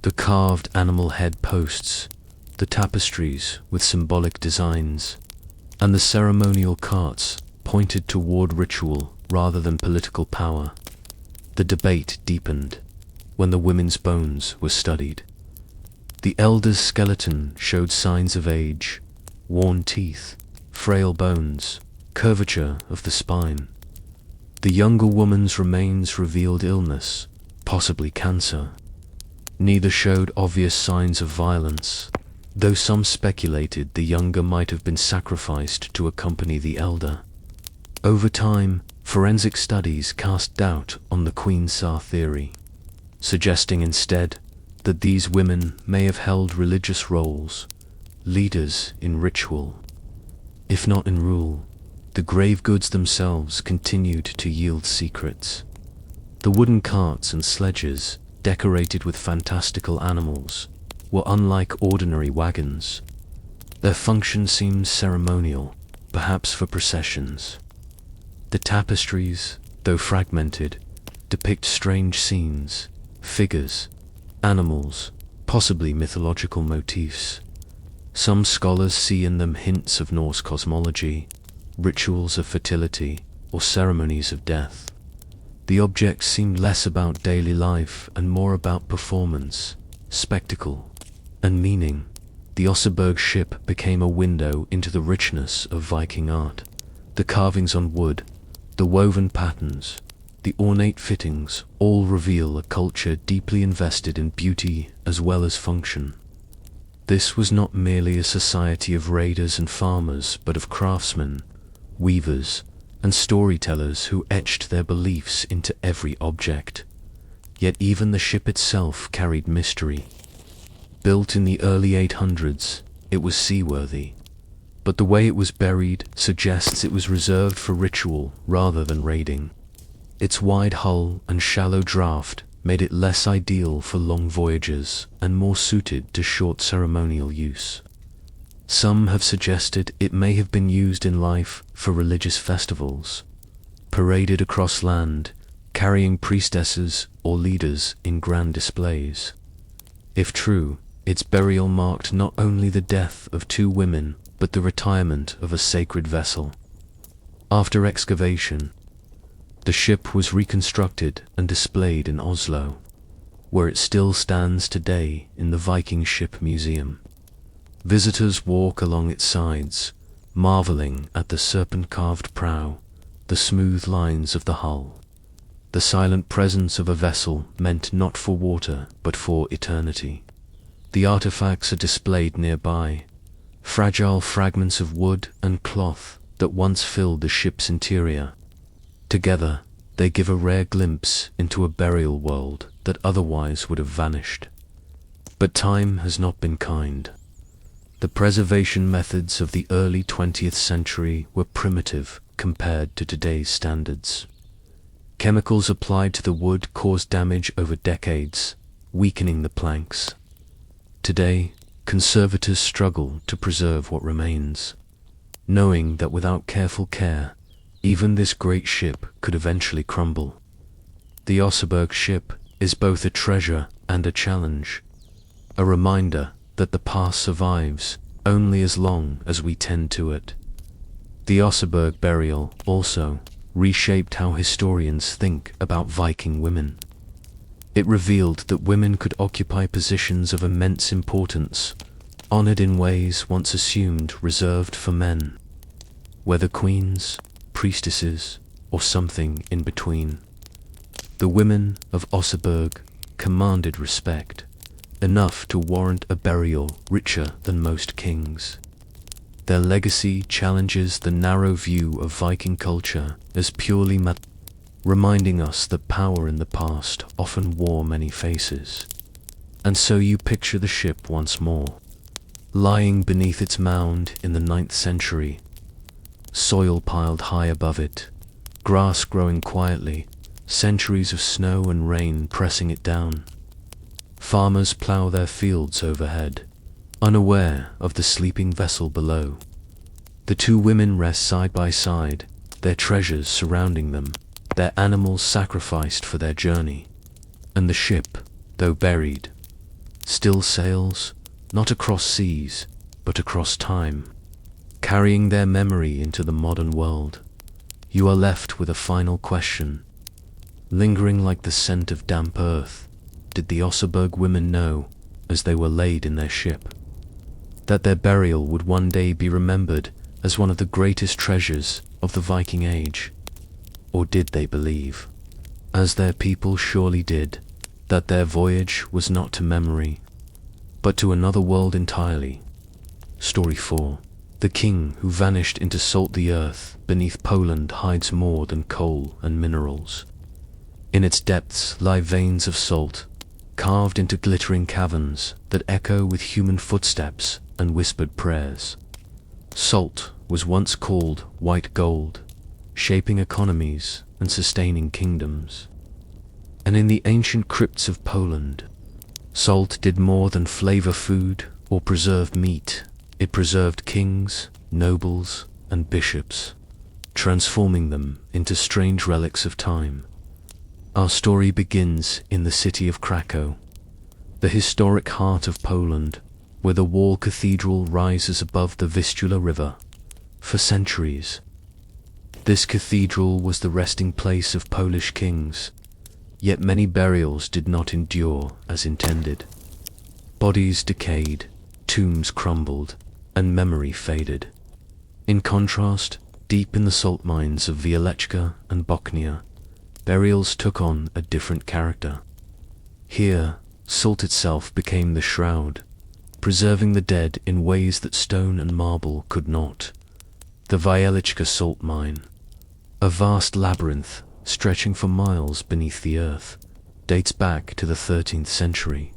The carved animal head posts, the tapestries with symbolic designs, and the ceremonial carts pointed toward ritual rather than political power. The debate deepened when the women's bones were studied. The elder's skeleton showed signs of age, worn teeth, frail bones, curvature of the spine. The younger woman's remains revealed illness, possibly cancer. Neither showed obvious signs of violence, though some speculated the younger might have been sacrificed to accompany the elder. Over time, forensic studies cast doubt on the Queen Sar theory, suggesting instead that these women may have held religious roles, leaders in ritual, if not in rule. The grave goods themselves continued to yield secrets. The wooden carts and sledges, decorated with fantastical animals, were unlike ordinary wagons. Their function seemed ceremonial, perhaps for processions. The tapestries, though fragmented, depict strange scenes, figures, animals, possibly mythological motifs. Some scholars see in them hints of Norse cosmology, rituals of fertility, or ceremonies of death. The objects seemed less about daily life and more about performance, spectacle, and meaning. The Oseberg ship became a window into the richness of Viking art. The carvings on wood, the woven patterns, the ornate fittings all reveal a culture deeply invested in beauty as well as function. This was not merely a society of raiders and farmers, but of craftsmen, weavers, and storytellers who etched their beliefs into every object. Yet even the ship itself carried mystery. Built in the early 800s, it was seaworthy. But the way it was buried suggests it was reserved for ritual rather than raiding. Its wide hull and shallow draft made it less ideal for long voyages and more suited to short ceremonial use. Some have suggested it may have been used in life for religious festivals, paraded across land, carrying priestesses or leaders in grand displays. If true, its burial marked not only the death of two women, but the retirement of a sacred vessel. After excavation, the ship was reconstructed and displayed in Oslo, where it still stands today in the Viking Ship Museum. Visitors walk along its sides, marveling at the serpent-carved prow, the smooth lines of the hull, the silent presence of a vessel meant not for water but for eternity. The artifacts are displayed nearby, fragile fragments of wood and cloth that once filled the ship's interior. Together, they give a rare glimpse into a burial world that otherwise would have vanished. But time has not been kind. The preservation methods of the early 20th century were primitive compared to today's standards. Chemicals applied to the wood caused damage over decades, weakening the planks. Today, conservators struggle to preserve what remains, knowing that without careful care, even this great ship could eventually crumble. The Oseberg ship is both a treasure and a challenge, a reminder that the past survives only as long as we tend to it. The Oseberg burial also reshaped how historians think about Viking women. It revealed that women could occupy positions of immense importance, honored in ways once assumed reserved for men, whether queens, priestesses, or something in between. The women of Oseberg commanded respect, enough to warrant a burial richer than most kings. Their legacy challenges the narrow view of Viking culture as purely reminding us that power in the past often wore many faces. And so you picture the ship once more, lying beneath its mound in the 9th century, soil piled high above it, grass growing quietly, centuries of snow and rain pressing it down. Farmers plough their fields overhead, unaware of the sleeping vessel below. The two women rest side by side, their treasures surrounding them, their animals sacrificed for their journey. And the ship, though buried, still sails, not across seas, but across time, carrying their memory into the modern world. You are left with a final question. Lingering like the scent of damp earth, did the Oseberg women know, as they were laid in their ship, that their burial would one day be remembered as one of the greatest treasures of the Viking Age? Or did they believe, as their people surely did, that their voyage was not to memory, but to another world entirely? Story 4. The king who vanished into salt the earth beneath Poland hides more than coal and minerals. In its depths lie veins of salt, carved into glittering caverns that echo with human footsteps and whispered prayers. Salt was once called white gold, shaping economies and sustaining kingdoms. And in the ancient crypts of Poland, salt did more than flavor food or preserve meat. It preserved kings, nobles, and bishops, transforming them into strange relics of time. Our story begins in the city of Krakow, the historic heart of Poland, where the wall cathedral rises above the Vistula River. For centuries, this cathedral was the resting place of Polish kings, yet many burials did not endure as intended. Bodies decayed, tombs crumbled, and memory faded. In contrast, deep in the salt mines of Wieleczka and Bochnia, burials took on a different character. Here, salt itself became the shroud, preserving the dead in ways that stone and marble could not. The Wieleczka salt mine, a vast labyrinth stretching for miles beneath the earth, dates back to the 13th century.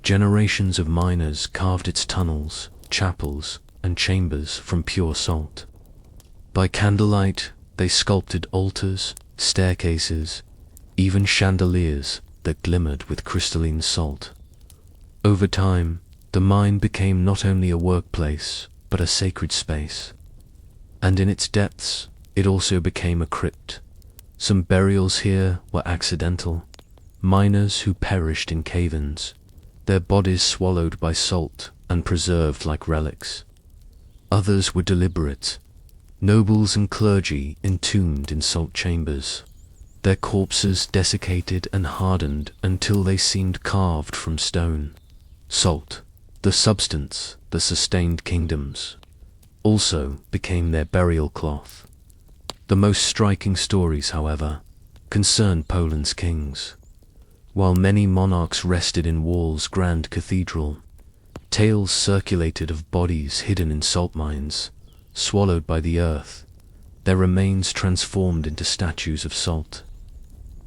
Generations of miners carved its tunnels, chapels, and chambers from pure salt. By candlelight, they sculpted altars, staircases, even chandeliers that glimmered with crystalline salt. Over time, the mine became not only a workplace, but a sacred space. And in its depths, it also became a crypt. Some burials here were accidental, miners who perished in cave-ins, their bodies swallowed by salt and preserved like relics. Others were deliberate, nobles and clergy entombed in salt chambers, their corpses desiccated and hardened until they seemed carved from stone. Salt, the substance that sustained kingdoms, also became their burial cloth. The most striking stories, however, concerned Poland's kings. While many monarchs rested in Wall's grand cathedral, tales circulated of bodies hidden in salt mines, swallowed by the earth, their remains transformed into statues of salt.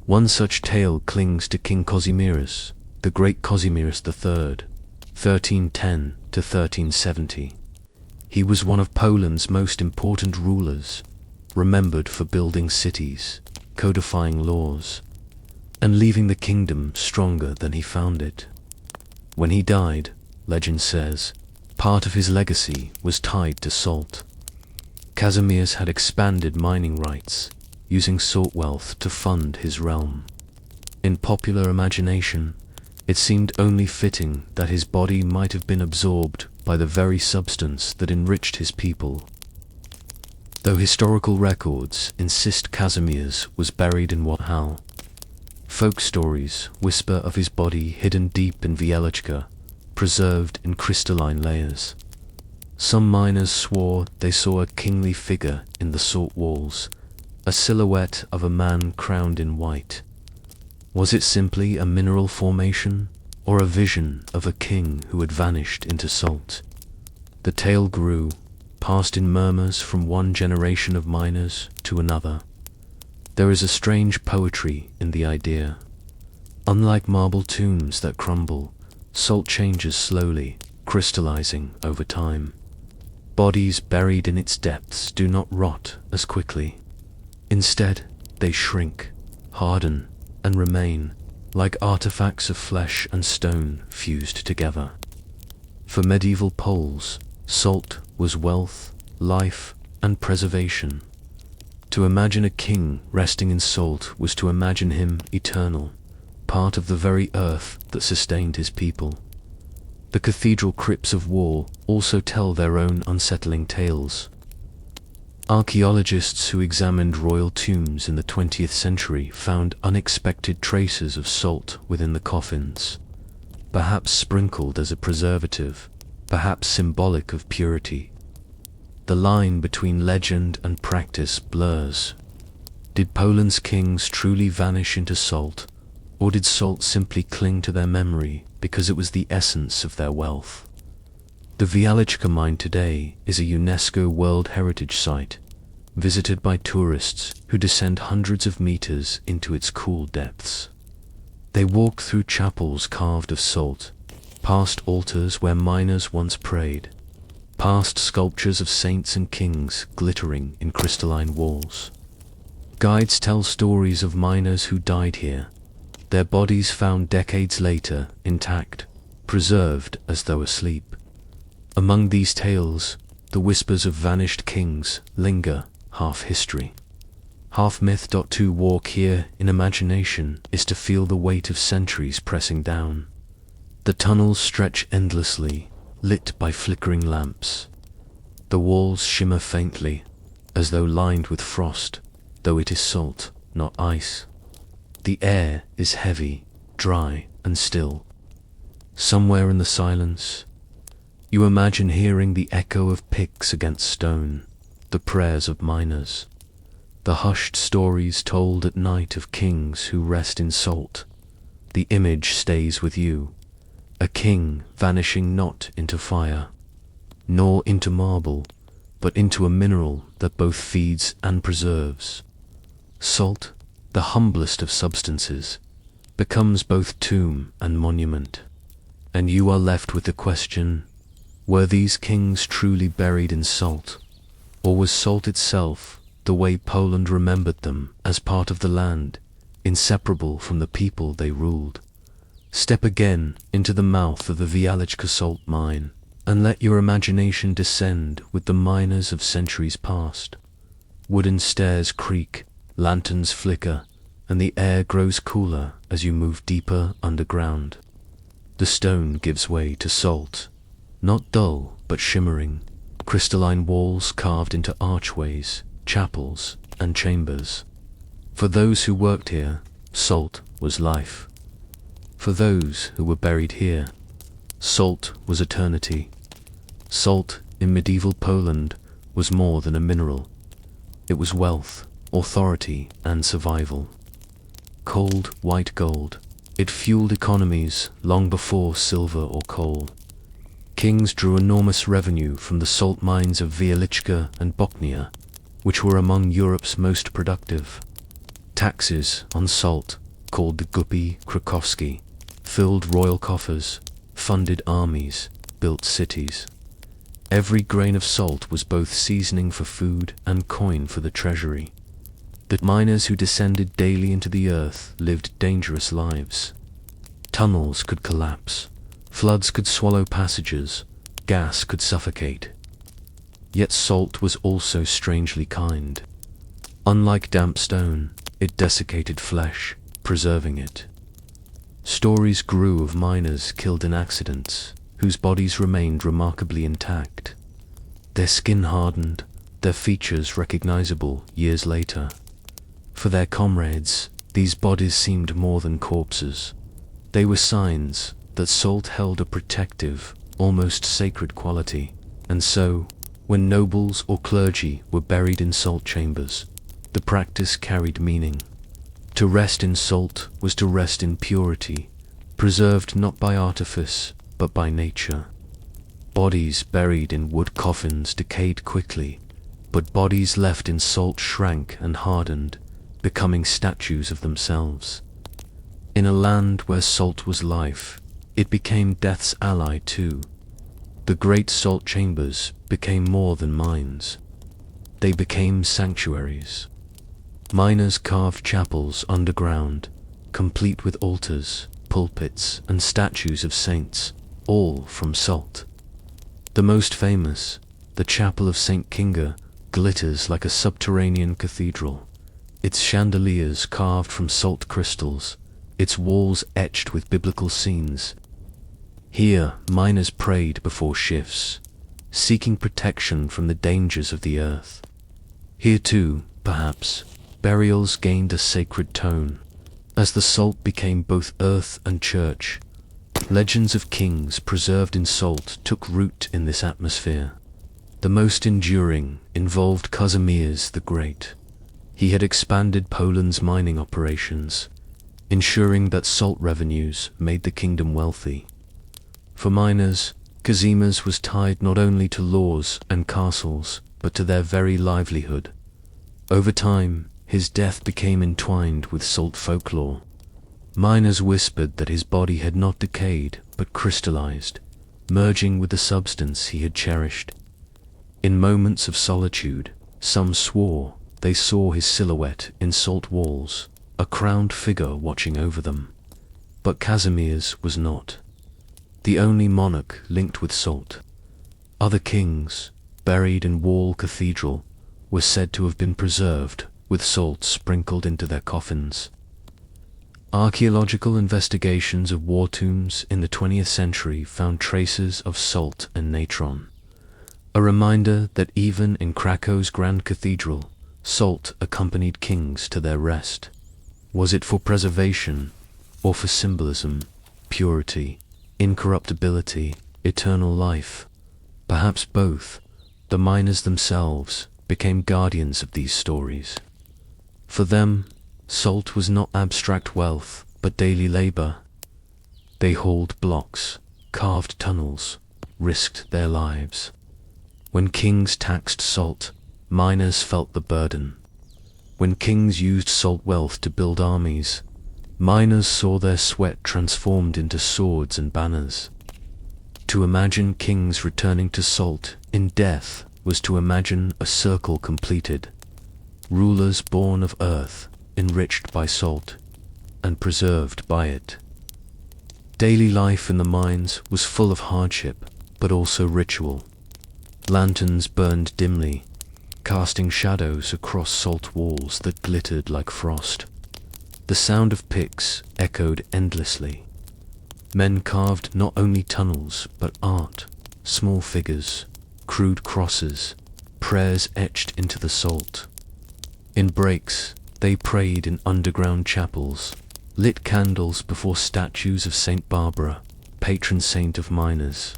One such tale clings to King Kazimierz, the great Kazimierz III, 1310 to 1370. He was one of Poland's most important rulers, remembered for building cities, codifying laws, and leaving the kingdom stronger than he found it. When he died, legend says, part of his legacy was tied to salt. Kazimierz had expanded mining rights, using salt wealth to fund his realm. In popular imagination, it seemed only fitting that his body might have been absorbed by the very substance that enriched his people. Though historical records insist Kazimierz was buried in Wałbrzych, folk stories whisper of his body hidden deep in Wieliczka, preserved in crystalline layers. Some miners swore they saw a kingly figure in the salt walls, a silhouette of a man crowned in white. Was it simply a mineral formation, or a vision of a king who had vanished into salt? The tale grew, passed in murmurs from one generation of miners to another. There is a strange poetry in the idea. Unlike marble tombs that crumble, salt changes slowly, crystallizing over time. Bodies buried in its depths do not rot as quickly. Instead, they shrink, harden, and remain like artifacts of flesh and stone fused together. For medieval Poles, salt was wealth, life, and preservation. To imagine a king resting in salt was to imagine him eternal, part of the very earth that sustained his people. The cathedral crypts of Wall also tell their own unsettling tales. Archaeologists who examined royal tombs in the 20th century found unexpected traces of salt within the coffins, perhaps sprinkled as a preservative, perhaps symbolic of purity. The line between legend and practice blurs. Did Poland's kings truly vanish into salt, or did salt simply cling to their memory because it was the essence of their wealth? The Wieliczka mine today is a UNESCO World Heritage Site, visited by tourists who descend hundreds of meters into its cool depths. They walk through chapels carved of salt, past altars where miners once prayed, past sculptures of saints and kings glittering in crystalline walls. Guides tell stories of miners who died here, their bodies found decades later intact, preserved as though asleep. Among these tales, the whispers of vanished kings linger, half history, half myth. To walk here in imagination is to feel the weight of centuries pressing down. The tunnels stretch endlessly, lit by flickering lamps. The walls shimmer faintly, as though lined with frost, though it is salt, not ice. The air is heavy, dry, and still. Somewhere in the silence, you imagine hearing the echo of picks against stone, the prayers of miners, the hushed stories told at night of kings who rest in salt. The image stays with you, a king vanishing not into fire, nor into marble, but into a mineral that both feeds and preserves. Salt, the humblest of substances, becomes both tomb and monument, and you are left with the question, Were these kings truly buried in salt? Or was salt itself, the way Poland remembered them, as part of the land, inseparable from the people they ruled? Step again into the mouth of the Wieliczka salt mine, and let your imagination descend with the miners of centuries past. Wooden stairs creak, lanterns flicker, and the air grows cooler as you move deeper underground. The stone gives way to salt, not dull but shimmering, crystalline walls carved into archways, chapels, and chambers. For those who worked here, salt was life. For those who were buried here, salt was eternity. Salt in medieval Poland was more than a mineral. It was wealth, authority, and survival. Cold white gold, it fueled economies long before silver or coal. Kings drew enormous revenue from the salt mines of Wieliczka and Bochnia, which were among Europe's most productive. Taxes on salt, called the Gupi Krakowski, filled royal coffers, funded armies, built cities. Every grain of salt was both seasoning for food and coin for the treasury. The miners who descended daily into the earth lived dangerous lives. Tunnels could collapse, floods could swallow passages, gas could suffocate. Yet salt was also strangely kind. Unlike damp stone, it desiccated flesh, preserving it. Stories grew of miners killed in accidents, whose bodies remained remarkably intact. Their skin hardened, their features recognizable years later. For their comrades, these bodies seemed more than corpses. They were signs that salt held a protective, almost sacred quality, and so, when nobles or clergy were buried in salt chambers, the practice carried meaning. To rest in salt was to rest in purity, preserved not by artifice, but by nature. Bodies buried in wood coffins decayed quickly, but bodies left in salt shrank and hardened, becoming statues of themselves. In a land where salt was life, it became death's ally too. The great salt chambers became more than mines. They became sanctuaries. Miners carved chapels underground, complete with altars, pulpits, and statues of saints, all from salt. The most famous, the Chapel of St. Kinga, glitters like a subterranean cathedral, its chandeliers carved from salt crystals, its walls etched with biblical scenes. Here, miners prayed before shifts, seeking protection from the dangers of the earth. Here too, perhaps, burials gained a sacred tone. As the salt became both earth and church, legends of kings preserved in salt took root in this atmosphere. The most enduring involved Kazimierz the Great. He had expanded Poland's mining operations, ensuring that salt revenues made the kingdom wealthy. For miners, Kazimierz was tied not only to laws and castles, but to their very livelihood. Over time, his death became entwined with salt folklore. Miners whispered that his body had not decayed, but crystallized, merging with the substance he had cherished. In moments of solitude, some swore they saw his silhouette in salt walls, a crowned figure watching over them. But Kazimierz was not the only monarch linked with salt. Other kings, buried in Wall Cathedral, were said to have been preserved with salt sprinkled into their coffins. Archaeological investigations of war tombs in the 20th century found traces of salt and natron, a reminder that even in Krakow's Grand Cathedral, salt accompanied kings to their rest. Was it for preservation, or for symbolism, purity, incorruptibility, eternal life? Perhaps both. The miners themselves became guardians of these stories. For them, salt was not abstract wealth, but daily labor. They hauled blocks, carved tunnels, risked their lives. When kings taxed salt, miners felt the burden. When kings used salt wealth to build armies, miners saw their sweat transformed into swords and banners. To imagine kings returning to Salt in death was to imagine a circle completed, rulers born of earth, enriched by salt, and preserved by it. Daily life in the mines was full of hardship, but also ritual. Lanterns burned dimly, casting shadows across salt walls that glittered like frost. The sound of picks echoed endlessly. Men carved not only tunnels, but art, small figures, crude crosses, prayers etched into the salt. In breaks, they prayed in underground chapels, lit candles before statues of Saint Barbara, patron saint of miners.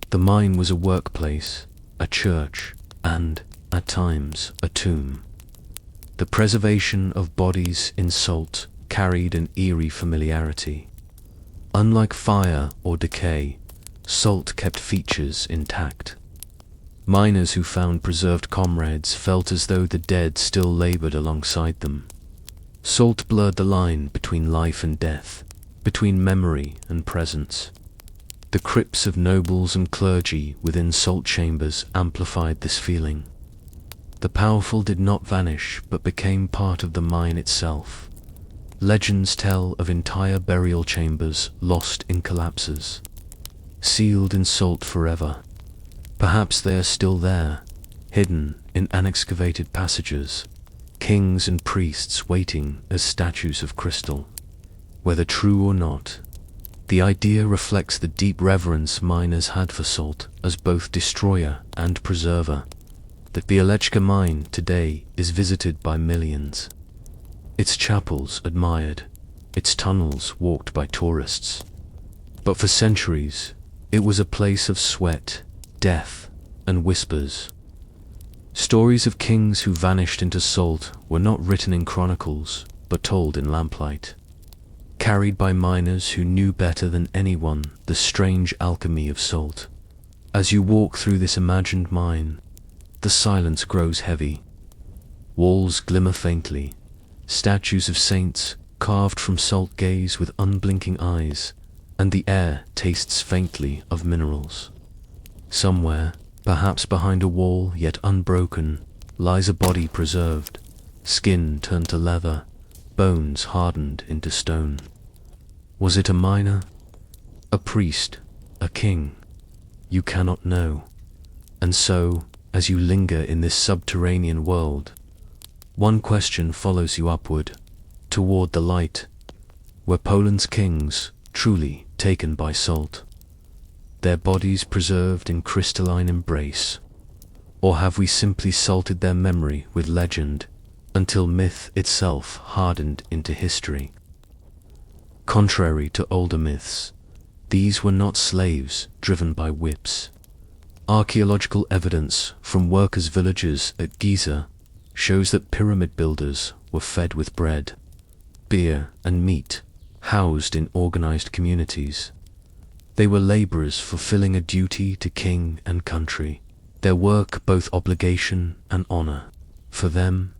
The mine was a workplace, a church, and, at times, a tomb. The preservation of bodies in salt carried an eerie familiarity. Unlike fire or decay, salt kept features intact. Miners who found preserved comrades felt as though the dead still labored alongside them. Salt blurred the line between life and death, between memory and presence. The crypts of nobles and clergy within salt chambers amplified this feeling. The powerful did not vanish, but became part of the mine itself. Legends tell of entire burial chambers lost in collapses, sealed in salt forever. Perhaps they are still there, hidden in unexcavated passages, kings and priests waiting as statues of crystal. Whether true or not, the idea reflects the deep reverence miners had for salt as both destroyer and preserver. The Bieleczka mine today is visited by millions. Its chapels admired, its tunnels walked by tourists. But for centuries, it was a place of sweat, death, and whispers. Stories of kings who vanished into salt were not written in chronicles, but told in lamplight, carried by miners who knew better than anyone the strange alchemy of salt. As you walk through this imagined mine, the silence grows heavy. Walls glimmer faintly. Statues of saints carved from salt gaze with unblinking eyes, and the air tastes faintly of minerals. Somewhere, perhaps behind a wall yet unbroken, lies a body preserved, skin turned to leather, bones hardened into stone. Was it a miner? A priest? A king? You cannot know. And so, as you linger in this subterranean world, one question follows you upward, toward the light. Were Poland's kings truly taken by salt? Their bodies preserved in crystalline embrace? Or have we simply salted their memory with legend, until myth itself hardened into history? Contrary to older myths, these were not slaves driven by whips. Archaeological evidence from workers' villages at Giza shows that pyramid builders were fed with bread, beer, and meat, housed in organized communities. They were laborers fulfilling a duty to king and country, their work both obligation and honor. For them,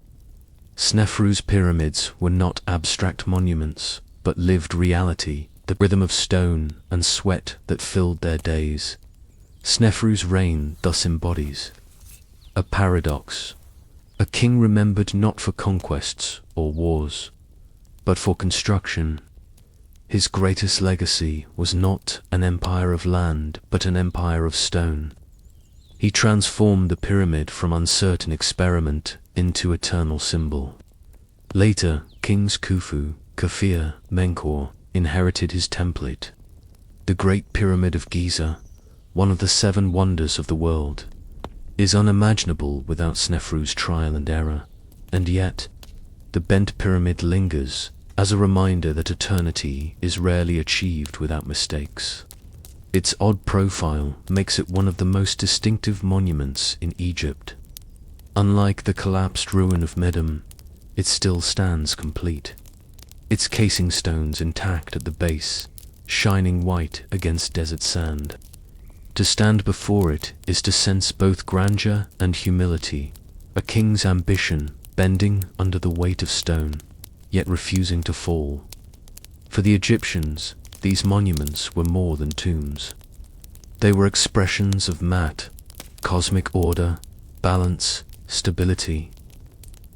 Snefru's pyramids were not abstract monuments, but lived reality, the rhythm of stone and sweat that filled their days. Snefru's reign thus embodies a paradox. A king remembered not for conquests or wars, but for construction. His greatest legacy was not an empire of land, but an empire of stone. He transformed the pyramid from uncertain experiment into eternal symbol. Later, kings Khufu, Khafre, Menkaure inherited his template. The Great Pyramid of Giza, one of the 7 wonders of the world, is unimaginable without Snefru's trial and error, and yet, the bent pyramid lingers as a reminder that eternity is rarely achieved without mistakes. Its odd profile makes it one of the most distinctive monuments in Egypt. Unlike the collapsed ruin of Medum, it still stands complete, its casing stones intact at the base, shining white against desert sand. To stand before it is to sense both grandeur and humility, a king's ambition bending under the weight of stone, yet refusing to fall. For the Egyptians, these monuments were more than tombs. They were expressions of Mat, cosmic order, balance, stability.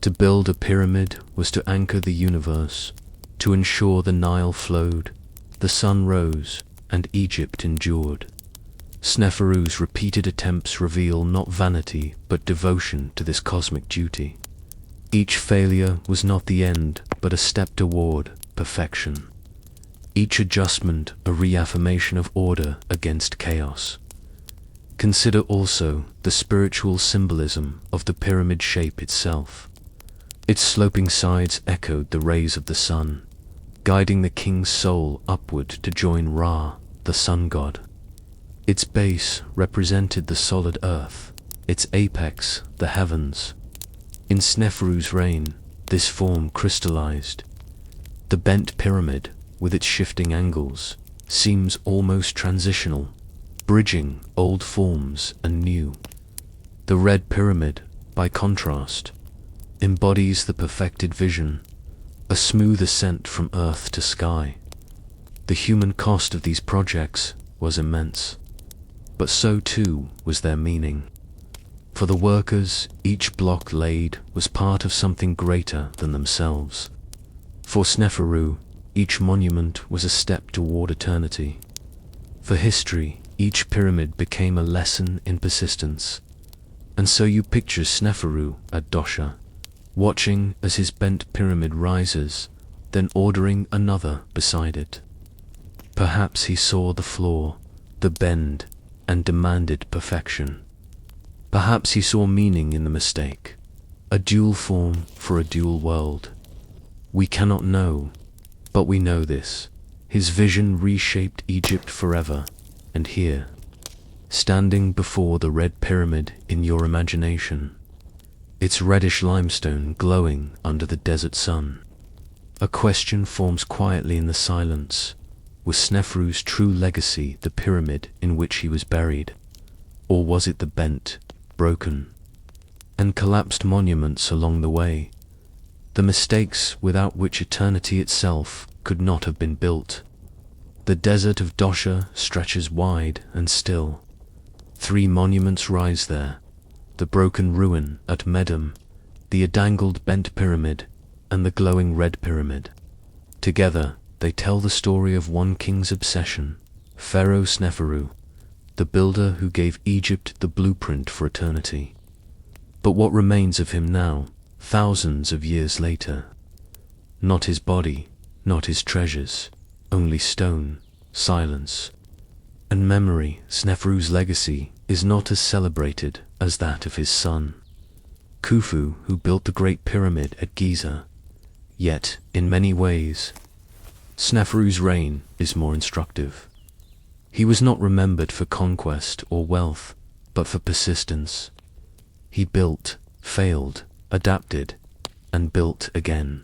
To build a pyramid was to anchor the universe, to ensure the Nile flowed, the sun rose, and Egypt endured. Sneferu's repeated attempts reveal not vanity but devotion to this cosmic duty. Each failure was not the end, but a step toward perfection. Each adjustment a reaffirmation of order against chaos. Consider also the spiritual symbolism of the pyramid shape itself. Its sloping sides echoed the rays of the sun, guiding the king's soul upward to join Ra, the sun god. Its base represented the solid earth, its apex the heavens. In Sneferu's reign, this form crystallized. The bent pyramid, with its shifting angles, seems almost transitional, bridging old forms and new. The red pyramid, by contrast, embodies the perfected vision, a smooth ascent from earth to sky. The human cost of these projects was immense, but so too was their meaning. For the workers, each block laid was part of something greater than themselves. For Sneferu, each monument was a step toward eternity. For history, each pyramid became a lesson in persistence. And so you picture Sneferu at Dosha, watching as his bent pyramid rises, then ordering another beside it. Perhaps he saw the flaw, the bend, and demanded perfection. Perhaps he saw meaning in the mistake, a dual form for a dual world. We cannot know, but we know this. His vision reshaped Egypt forever, and here, standing before the red pyramid in your imagination, its reddish limestone glowing under the desert sun, a question forms quietly in the silence. Was Sneferu's true legacy the pyramid in which he was buried? Or was it the bent, broken, and collapsed monuments along the way, the mistakes without which eternity itself could not have been built? The desert of Dosha stretches wide and still. 3 monuments rise there, the broken ruin at Medum, the adangled bent pyramid, and the glowing red pyramid. Together, they tell the story of one king's obsession, Pharaoh Sneferu, the builder who gave Egypt the blueprint for eternity. But what remains of him now, thousands of years later? Not his body, not his treasures, only stone, silence, and memory. Sneferu's legacy is not as celebrated as that of his son, Khufu, who built the Great Pyramid at Giza. Yet, in many ways, Sneferu's reign is more instructive. He was not remembered for conquest or wealth, but for persistence. He built, failed, adapted, and built again.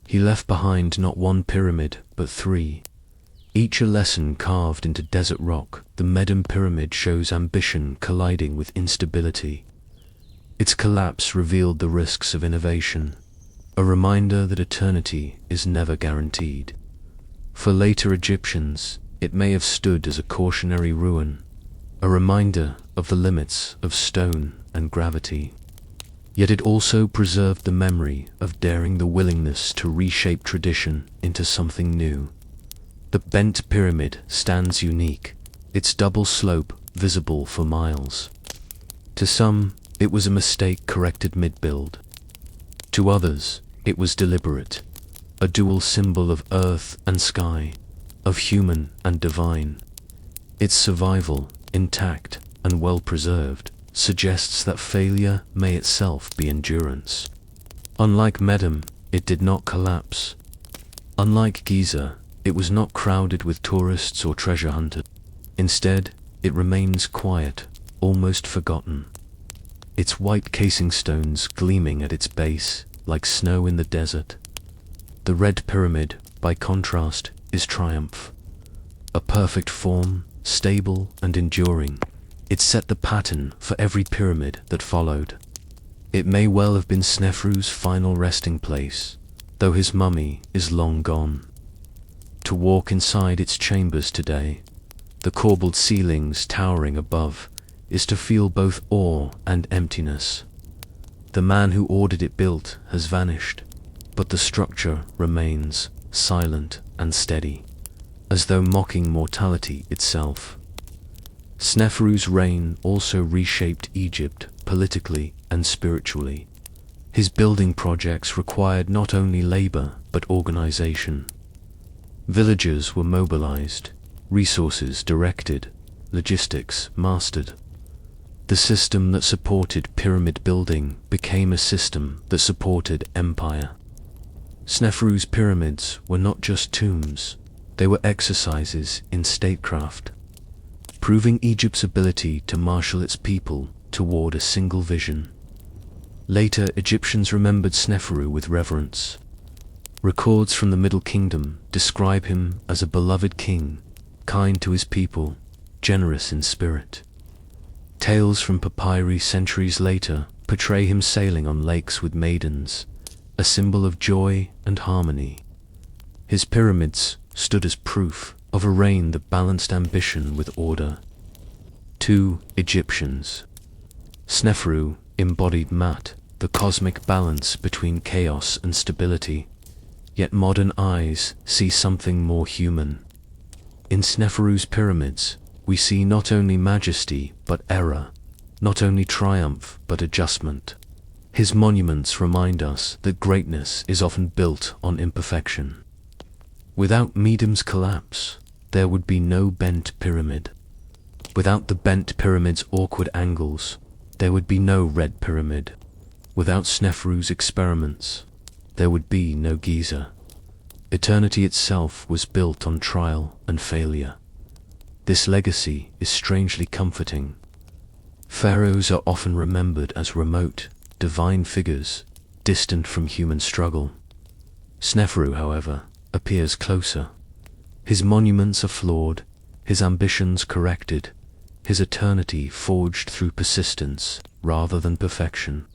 He left behind not 1 pyramid, but 3, each a lesson carved into desert rock. The Medum pyramid shows ambition colliding with instability. Its collapse revealed the risks of innovation, a reminder that eternity is never guaranteed. For later Egyptians, it may have stood as a cautionary ruin, a reminder of the limits of stone and gravity. Yet it also preserved the memory of daring, the willingness to reshape tradition into something new. The bent pyramid stands unique, its double slope visible for miles. To some, it was a mistake corrected mid-build. To others, it was deliberate, a dual symbol of earth and sky, of human and divine. Its survival, intact and well preserved, suggests that failure may itself be endurance. Unlike Medum, it did not collapse. Unlike Giza, it was not crowded with tourists or treasure hunters. Instead, it remains quiet, almost forgotten. Its white casing stones gleaming at its base, like snow in the desert. The red pyramid, by contrast, is triumph. A perfect form, stable and enduring, it set the pattern for every pyramid that followed. It may well have been Sneferu's final resting place, though his mummy is long gone. To walk inside its chambers today, the corbelled ceilings towering above, is to feel both awe and emptiness. The man who ordered it built has vanished, but the structure remains silent and steady, as though mocking mortality itself. Sneferu's reign also reshaped Egypt politically and spiritually. His building projects required not only labor but organization. Villagers were mobilized, resources directed, logistics mastered. The system that supported pyramid building became a system that supported empire. Sneferu's pyramids were not just tombs, they were exercises in statecraft, proving Egypt's ability to marshal its people toward a single vision. Later, Egyptians remembered Sneferu with reverence. Records from the Middle Kingdom describe him as a beloved king, kind to his people, generous in spirit. Tales from papyri centuries later portray him sailing on lakes with maidens, a symbol of joy and harmony. His pyramids stood as proof of a reign that balanced ambition with order. 2 Egyptians. Sneferu embodied Mat, the cosmic balance between chaos and stability, yet modern eyes see something more human. In Sneferu's pyramids, we see not only majesty but error, not only triumph but adjustment. His monuments remind us that greatness is often built on imperfection. Without Medum's collapse, there would be no bent pyramid. Without the bent pyramid's awkward angles, there would be no red pyramid. Without Sneferu's experiments, there would be no Giza. Eternity itself was built on trial and failure. This legacy is strangely comforting. Pharaohs are often remembered as remote, divine figures, distant from human struggle. Sneferu, however, appears closer. His monuments are flawed, his ambitions corrected, his eternity forged through persistence rather than perfection.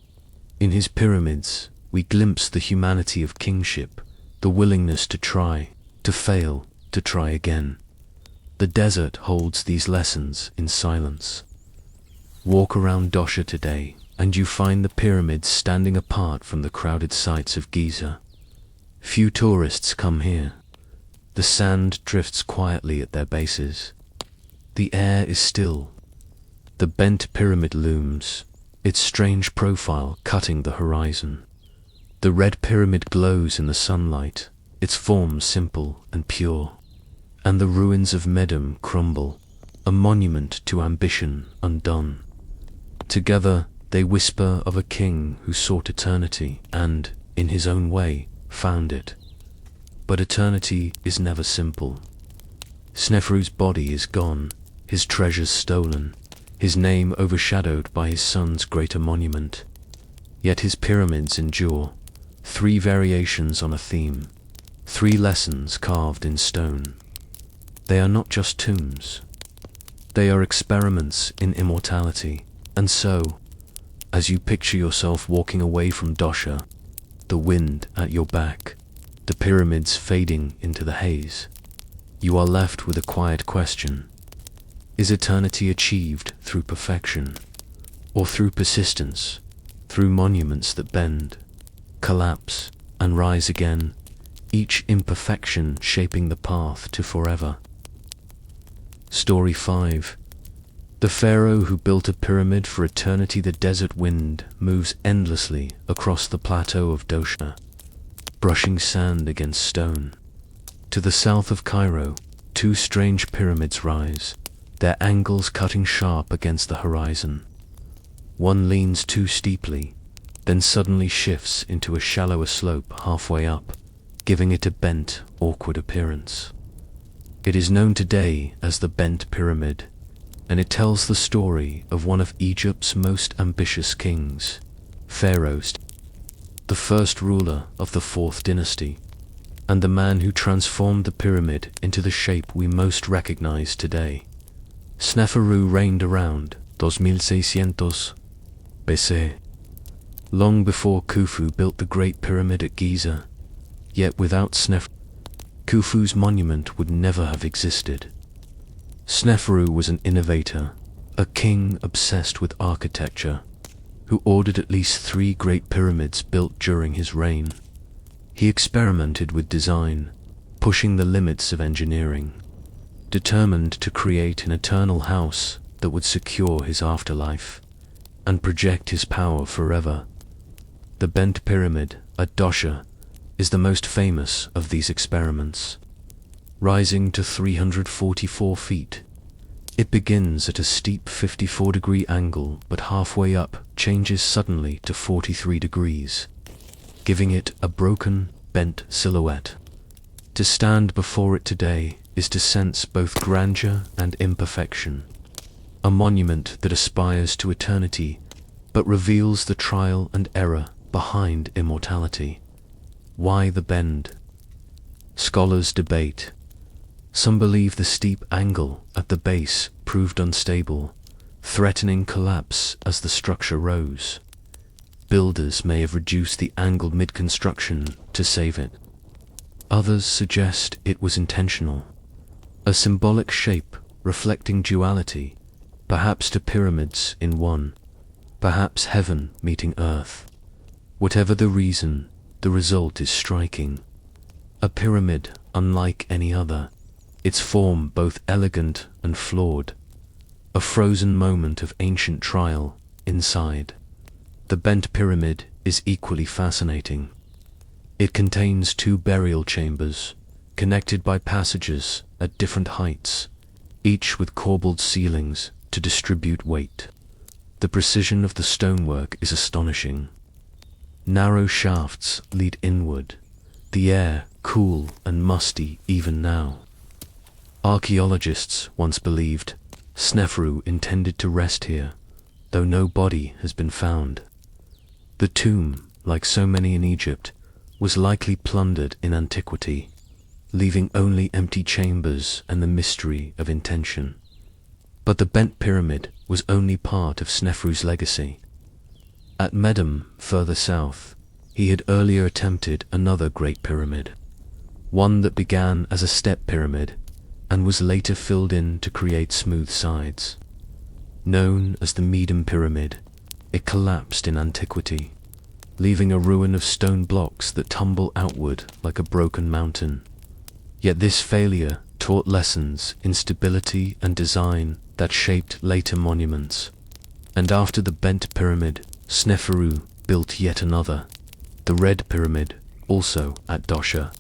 In his pyramids, we glimpse the humanity of kingship, the willingness to try, to fail, to try again. The desert holds these lessons in silence. Walk around Dosha today, and you find the pyramids standing apart from the crowded sites of Giza. Few tourists come here. The sand drifts quietly at their bases. The air is still. The bent pyramid looms, its strange profile cutting the horizon. The red pyramid glows in the sunlight, its form simple and pure. And the ruins of Medum crumble, a monument to ambition undone. Together, they whisper of a king who sought eternity and, in his own way, found it. But eternity is never simple. Sneferu's body is gone, his treasures stolen, his name overshadowed by his son's greater monument. Yet his pyramids endure, 3 variations on a theme, 3 lessons carved in stone. They are not just tombs. They are experiments in immortality. And so, as you picture yourself walking away from Dosha, the wind at your back, the pyramids fading into the haze, you are left with a quiet question. Is eternity achieved through perfection, or through persistence, through monuments that bend, collapse, and rise again, each imperfection shaping the path to forever? Story 5. The pharaoh who built a pyramid for eternity. The desert wind moves endlessly across the plateau of Dosha, brushing sand against stone. To the south of Cairo, 2 strange pyramids rise, their angles cutting sharp against the horizon. One leans too steeply, then suddenly shifts into a shallower slope halfway up, giving it a bent, awkward appearance. It is known today as the Bent Pyramid, and it tells the story of one of Egypt's most ambitious kings, Pharaoh, the first ruler of the 4th dynasty, and the man who transformed the pyramid into the shape we most recognize today. Sneferu reigned around 2600 BC, long before Khufu built the Great Pyramid at Giza. Yet without Sneferu, Khufu's monument would never have existed. Sneferu was an innovator, a king obsessed with architecture, who ordered at least 3 great pyramids built during his reign. He experimented with design, pushing the limits of engineering, determined to create an eternal house that would secure his afterlife and project his power forever. The bent pyramid at Dosha is the most famous of these experiments. Rising to 344 feet, it begins at a steep 54-degree angle, but halfway up changes suddenly to 43 degrees, giving it a broken, bent silhouette. To stand before it today is to sense both grandeur and imperfection, a monument that aspires to eternity but reveals the trial and error behind immortality. Why the bend? Scholars debate. Some believe the steep angle at the base proved unstable, threatening collapse as the structure rose. Builders may have reduced the angle mid-construction to save it. Others suggest it was intentional, a symbolic shape reflecting duality, perhaps two pyramids in one, perhaps heaven meeting earth. Whatever the reason, the result is striking. A pyramid unlike any other, its form both elegant and flawed, a frozen moment of ancient trial inside. The bent pyramid is equally fascinating. It contains 2 burial chambers, connected by passages at different heights, each with corbelled ceilings to distribute weight. The precision of the stonework is astonishing. Narrow shafts lead inward, the air cool and musty even now. Archaeologists once believed Sneferu intended to rest here, though no body has been found. The tomb, like so many in Egypt, was likely plundered in antiquity, leaving only empty chambers and the mystery of intention. But the bent pyramid was only part of Sneferu's legacy. At Medum, further south, he had earlier attempted another great pyramid, one that began as a step pyramid and was later filled in to create smooth sides. Known as the Medum Pyramid, it collapsed in antiquity, leaving a ruin of stone blocks that tumble outward like a broken mountain. Yet this failure taught lessons in stability and design that shaped later monuments. And after the bent pyramid, Sneferu built yet another, the Red Pyramid, also at Dosha.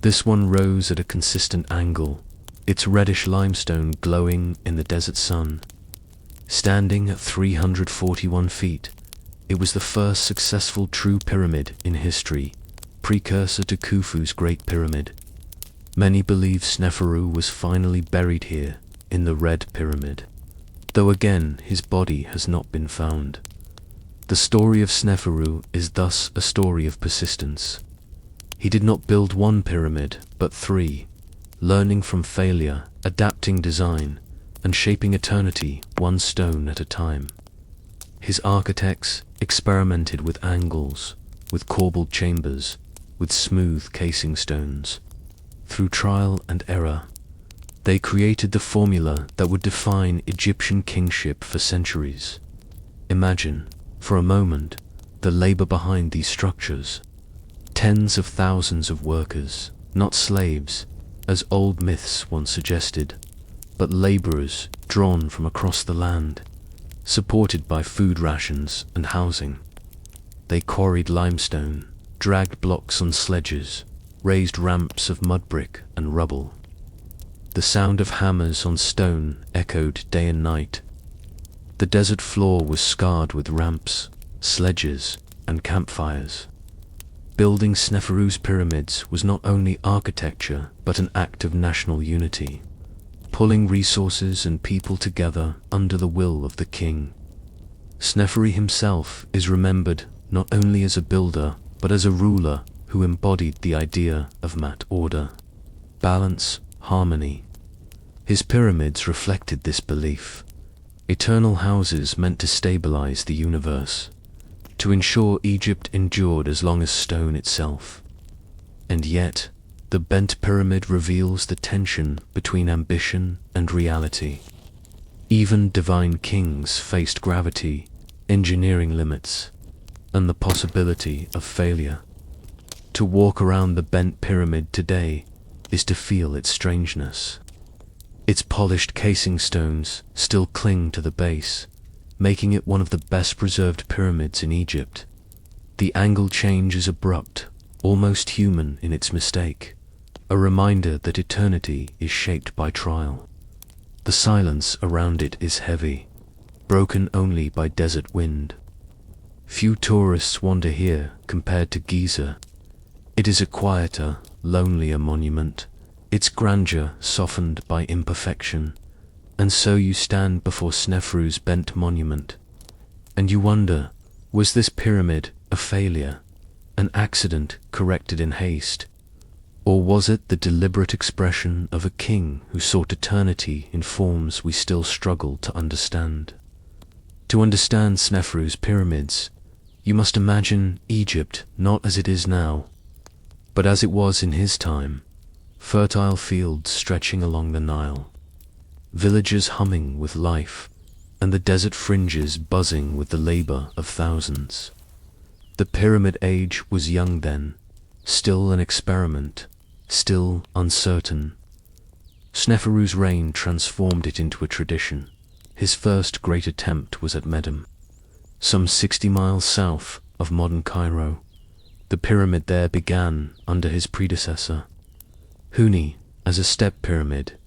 This one rose at a consistent angle, its reddish limestone glowing in the desert sun. Standing at 341 feet, it was the first successful true pyramid in history, precursor to Khufu's Great Pyramid. Many believe Sneferu was finally buried here in the Red Pyramid, though again his body has not been found. The story of Sneferu is thus a story of persistence. He did not build one pyramid, but 3, learning from failure, adapting design, and shaping eternity one stone at a time. His architects experimented with angles, with corbelled chambers, with smooth casing stones. Through trial and error, they created the formula that would define Egyptian kingship for centuries. Imagine, for a moment, the labor behind these structures. Tens of thousands of workers, not slaves, as old myths once suggested, but laborers drawn from across the land, supported by food rations and housing. They quarried limestone, dragged blocks on sledges, raised ramps of mud brick and rubble. The sound of hammers on stone echoed day and night. The desert floor was scarred with ramps, sledges, and campfires. Building Sneferu's pyramids was not only architecture but an act of national unity, pulling resources and people together under the will of the king. Sneferu himself is remembered not only as a builder but as a ruler who embodied the idea of mat order, balance, harmony. His pyramids reflected this belief. Eternal houses meant to stabilize the universe, to ensure Egypt endured as long as stone itself. And yet, The bent pyramid reveals the tension between ambition and reality. Even divine kings faced gravity, engineering limits, and the possibility of failure. To walk around the bent pyramid today is to feel its strangeness. Its polished casing stones still cling to the base, making it one of the best preserved pyramids in Egypt. The angle change is abrupt, almost human in its mistake, a reminder that eternity is shaped by trial. The silence around it is heavy, broken only by desert wind. Few tourists wander here compared to Giza. It is a quieter, lonelier monument, its grandeur softened by imperfection. And so you stand before Sneferu's bent monument, and you wonder, was this pyramid a failure, an accident corrected in haste? Or was it the deliberate expression of a king who sought eternity in forms we still struggle to understand? To understand Sneferu's pyramids, you must imagine Egypt not as it is now, but as it was in his time, fertile fields stretching along the Nile, villages humming with life, and the desert fringes buzzing with the labor of thousands. The pyramid age was young then, still an experiment, still uncertain. Sneferu's reign transformed it into a tradition. His first great attempt was at Medum, some 60 miles south of modern Cairo. The pyramid there began under his predecessor, Huni, as a step pyramid,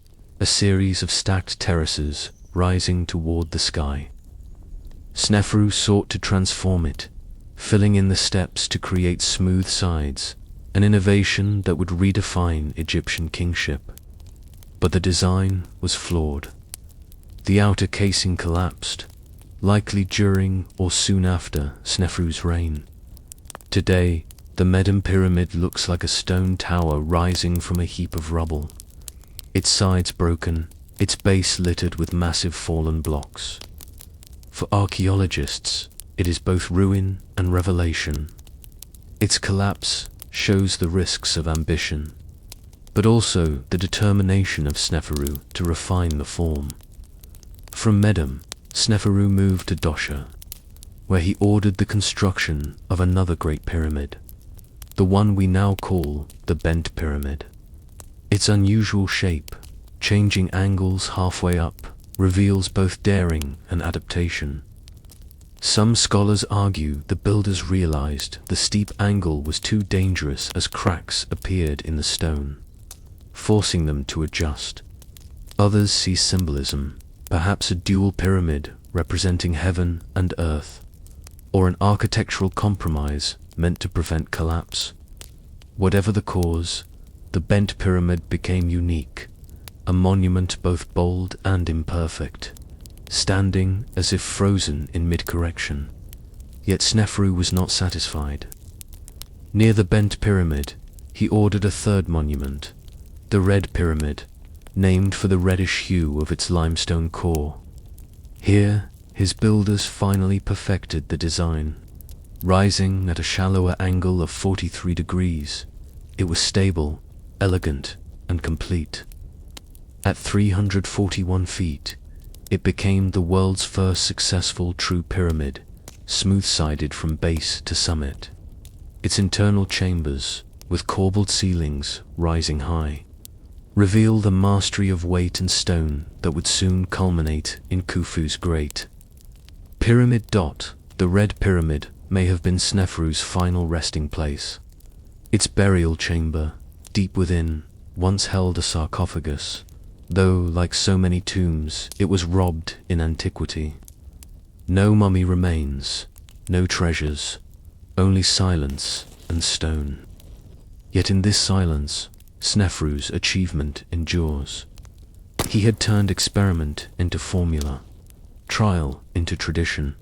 a series of stacked terraces rising toward the sky. Sneferu sought to transform it, filling in the steps to create smooth sides, an innovation that would redefine Egyptian kingship. But the design was flawed. The outer casing collapsed, likely during or soon after Sneferu's reign. Today, the Medum pyramid looks like a stone tower rising from a heap of rubble. Its sides broken, its base littered with massive fallen blocks. For archaeologists, it is both ruin and revelation. Its collapse shows the risks of ambition, but also the determination of Sneferu to refine the form. From Medum, Sneferu moved to Dosha, where he ordered the construction of another great pyramid, the one we now call the Bent Pyramid. Its unusual shape, changing angles halfway up, reveals both daring and adaptation. Some scholars argue the builders realized the steep angle was too dangerous as cracks appeared in the stone, forcing them to adjust. Others see symbolism, perhaps a dual pyramid representing heaven and earth, or an architectural compromise meant to prevent collapse. Whatever the cause, the Bent Pyramid became unique, a monument both bold and imperfect, standing as if frozen in mid-correction. Yet Sneferu was not satisfied. Near the Bent Pyramid, he ordered a third monument, the Red Pyramid, named for the reddish hue of its limestone core. Here, his builders finally perfected the design. Rising at a shallower angle of 43 degrees, it was stable, elegant, and complete. At 341 feet, it became the world's first successful true pyramid, smooth-sided from base to summit. Its internal chambers, with corbelled ceilings rising high, reveal the mastery of weight and stone that would soon culminate in Khufu's Great. Pyramid Dot, the Red Pyramid, may have been Sneferu's final resting place. Its burial chamber, deep within, once held a sarcophagus, though, like so many tombs, it was robbed in antiquity. No mummy remains, no treasures, only silence and stone. Yet in this silence, Sneferu's achievement endures. He had turned experiment into formula, trial into tradition.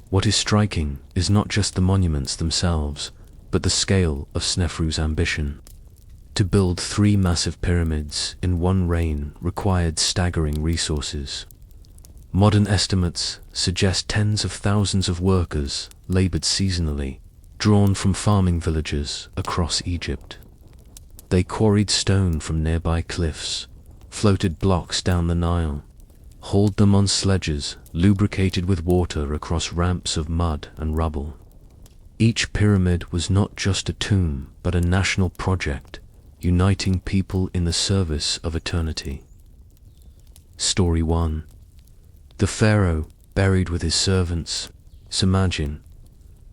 What is striking is not just the monuments themselves, but the scale of Sneferu's ambition. To build 3 massive pyramids in one reign required staggering resources. Modern estimates suggest tens of thousands of workers labored seasonally, drawn from farming villages across Egypt. They quarried stone from nearby cliffs, floated blocks down the Nile, hauled them on sledges lubricated with water across ramps of mud and rubble. Each pyramid was not just a tomb, but a national project, uniting people in the service of eternity. Story 1. The pharaoh buried with his servants. So imagine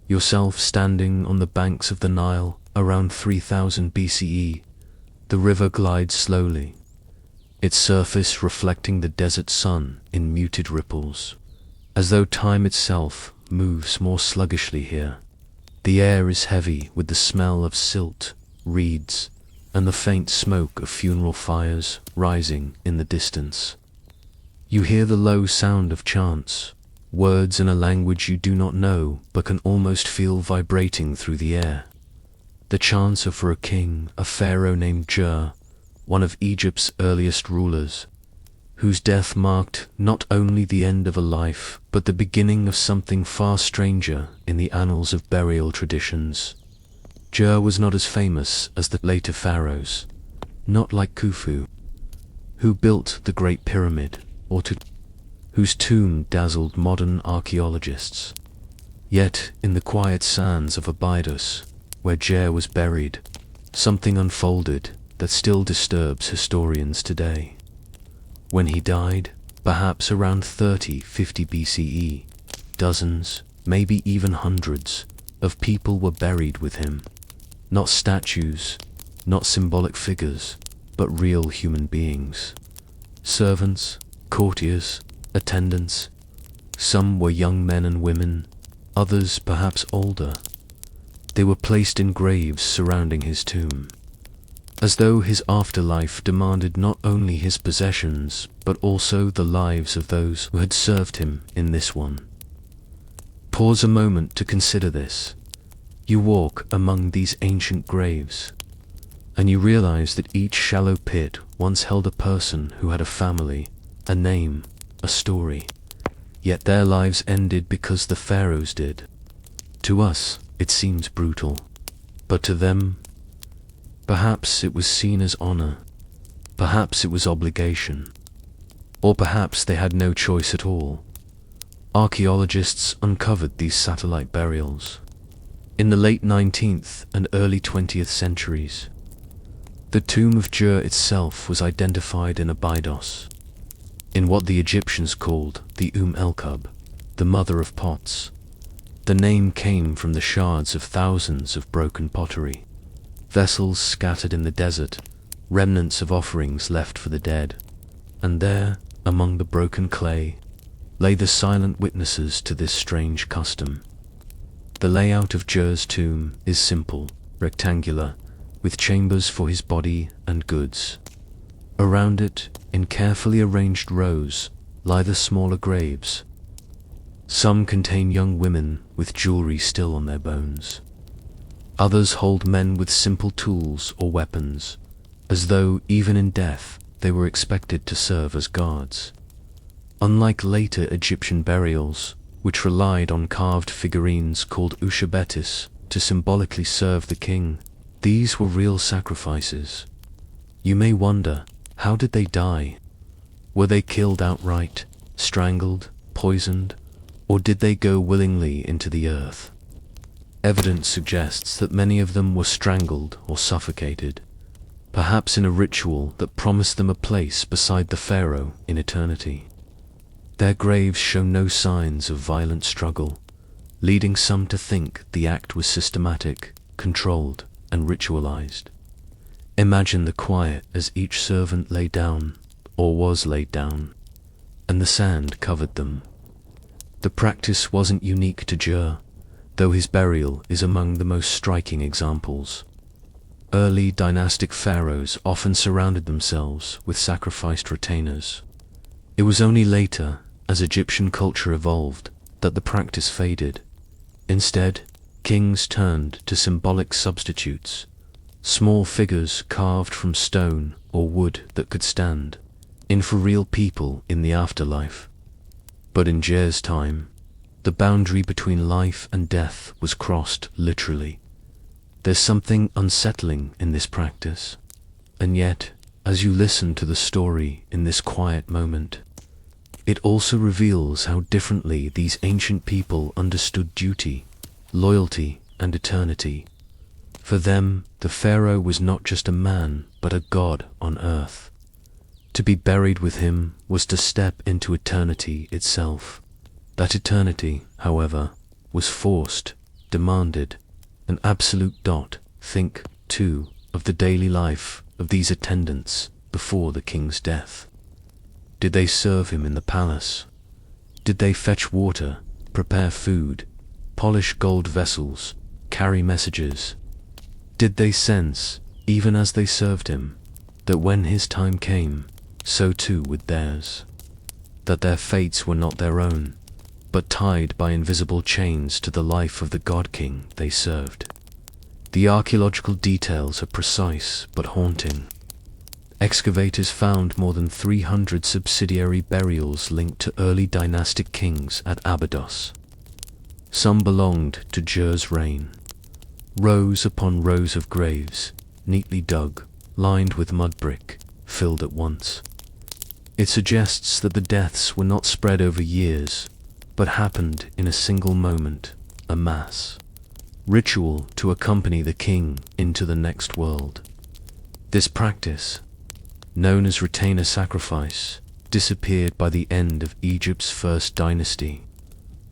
yourself standing on the banks of the Nile around 3000 BCE. The river glides slowly, its surface reflecting the desert sun in muted ripples, as though time itself moves more sluggishly here. The air is heavy with the smell of silt, reeds, and the faint smoke of funeral fires rising in the distance. You hear the low sound of chants, words in a language you do not know but can almost feel vibrating through the air. The chants are for a king, a pharaoh named Jer, one of Egypt's earliest rulers, whose death marked not only the end of a life but the beginning of something far stranger in the annals of burial traditions. Jer was not as famous as the later pharaohs, not like Khufu, who built the Great Pyramid, or Tut, whose tomb dazzled modern archaeologists. Yet, in the quiet sands of Abydos, where Jer was buried, something unfolded that still disturbs historians today. When he died, perhaps around 3050 BCE, dozens, maybe even hundreds, of people were buried with him. Not statues, not symbolic figures, but real human beings. Servants, courtiers, attendants. Some were young men and women, others perhaps older. They were placed in graves surrounding his tomb, as though his afterlife demanded not only his possessions, but also the lives of those who had served him in this one. Pause a moment to consider this. You walk among these ancient graves, and you realize that each shallow pit once held a person who had a family, a name, a story. Yet their lives ended because the pharaohs did. To us, it seems brutal, but to them, perhaps it was seen as honor, perhaps it was obligation, or perhaps they had no choice at all. Archaeologists uncovered these satellite burials in the late 19th and early 20th centuries. The tomb of Jer itself was identified in Abydos, in what the Egyptians called the El-Kub, the mother of pots. The name came from the shards of thousands of broken pottery, vessels scattered in the desert, remnants of offerings left for the dead. And there, among the broken clay, lay the silent witnesses to this strange custom. The layout of Jer's tomb is simple, rectangular, with chambers for his body and goods. Around it, in carefully arranged rows, lie the smaller graves. Some contain young women with jewelry still on their bones. Others hold men with simple tools or weapons, as though, even in death, they were expected to serve as guards. Unlike later Egyptian burials, which relied on carved figurines called ushabetis to symbolically serve the king, these were real sacrifices. You may wonder, how did they die? Were they killed outright, strangled, poisoned, or did they go willingly into the earth? Evidence suggests that many of them were strangled or suffocated, perhaps in a ritual that promised them a place beside the pharaoh in eternity. Their graves show no signs of violent struggle, leading some to think the act was systematic, controlled, and ritualized. Imagine the quiet as each servant lay down, or was laid down, and the sand covered them. The practice wasn't unique to Jer, though his burial is among the most striking examples. Early dynastic pharaohs often surrounded themselves with sacrificed retainers. It was only later, as Egyptian culture evolved, that the practice faded. Instead, kings turned to symbolic substitutes, small figures carved from stone or wood that could stand, in for real people in the afterlife. But in Jer's time, the boundary between life and death was crossed literally. There's something unsettling in this practice. And yet, as you listen to the story in this quiet moment, it also reveals how differently these ancient people understood duty, loyalty, and eternity. For them, the pharaoh was not just a man, but a god on earth. To be buried with him was to step into eternity itself. That eternity, however, was forced, demanded, an absolute dot. Think, too, of the daily life of these attendants before the king's death. Did they serve him in the palace? Did they fetch water, prepare food, polish gold vessels, carry messages? Did they sense, even as they served him, that when his time came, so too would theirs? That their fates were not their own, but tied by invisible chains to the life of the god-king they served? The archaeological details are precise but haunting. Excavators found more than 300 subsidiary burials linked to early dynastic kings at Abydos. Some belonged to Jer's reign. Rows upon rows of graves, neatly dug, lined with mud brick, filled at once. It suggests that the deaths were not spread over years, but happened in a single moment, a mass ritual to accompany the king into the next world. This practice, known as retainer sacrifice, disappeared by the end of Egypt's first dynasty.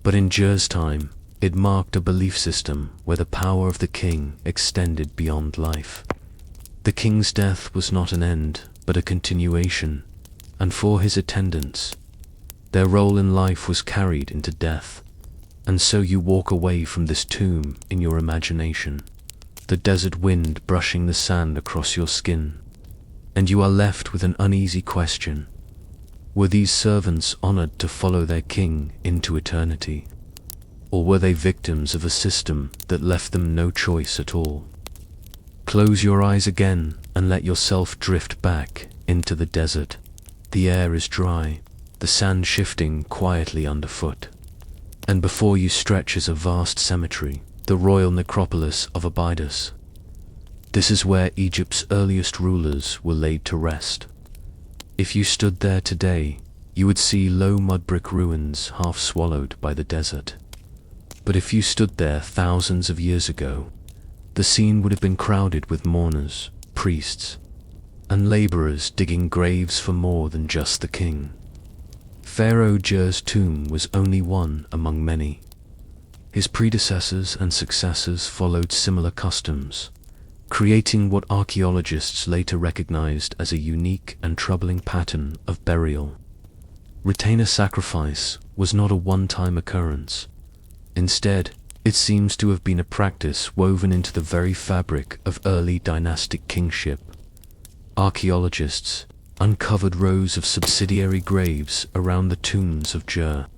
But in Jer's time, it marked a belief system where the power of the king extended beyond life. The king's death was not an end, but a continuation, and for his attendants, their role in life was carried into death. And so you walk away from this tomb in your imagination, the desert wind brushing the sand across your skin, and you are left with an uneasy question. Were these servants honored to follow their king into eternity? Or were they victims of a system that left them no choice at all? Close your eyes again and let yourself drift back into the desert. The air is dry, the sand shifting quietly underfoot. And before you stretches a vast cemetery, the royal necropolis of Abydos. This is where Egypt's earliest rulers were laid to rest. If you stood there today, you would see low mud brick ruins half swallowed by the desert. But if you stood there thousands of years ago, the scene would have been crowded with mourners, priests, and laborers digging graves for more than just the king. Pharaoh Jer's tomb was only one among many. His predecessors and successors followed similar customs, creating what archaeologists later recognized as a unique and troubling pattern of burial. Retainer sacrifice was not a one-time occurrence. Instead, it seems to have been a practice woven into the very fabric of early dynastic kingship. Archaeologists uncovered rows of subsidiary graves around the tombs of Jer,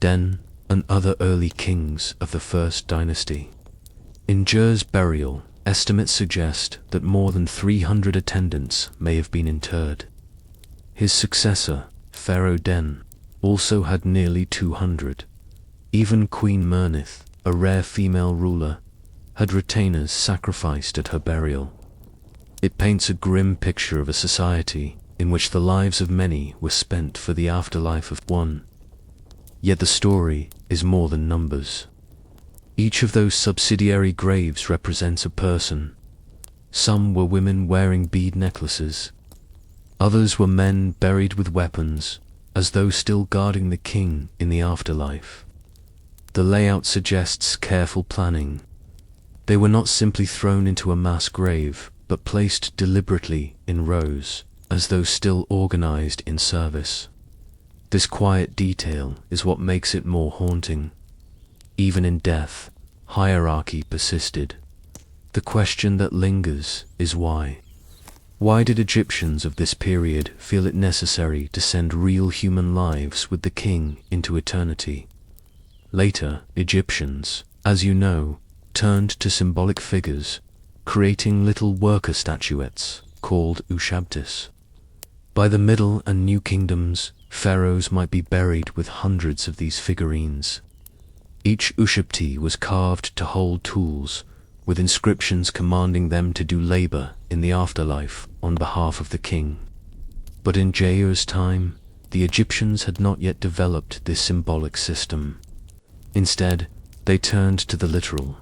Den, and other early kings of the first dynasty. In Jer's burial, estimates suggest that more than 300 attendants may have been interred. His successor, Pharaoh Den, also had nearly 200. Even Queen Mernith, a rare female ruler, had retainers sacrificed at her burial. It paints a grim picture of a society in which the lives of many were spent for the afterlife of one. Yet the story is more than numbers. Each of those subsidiary graves represents a person. Some were women wearing bead necklaces. Others were men buried with weapons, as though still guarding the king in the afterlife. The layout suggests careful planning. They were not simply thrown into a mass grave, but placed deliberately in rows, as though still organized in service. This quiet detail is what makes it more haunting. Even in death, hierarchy persisted. The question that lingers is why. Why did Egyptians of this period feel it necessary to send real human lives with the king into eternity? Later, Egyptians, as you know, turned to symbolic figures, creating little worker statuettes called ushabtis. By the Middle and New Kingdoms, pharaohs might be buried with hundreds of these figurines. Each ushabti was carved to hold tools, with inscriptions commanding them to do labor in the afterlife on behalf of the king. But in Jair's time, the Egyptians had not yet developed this symbolic system. Instead, they turned to the literal.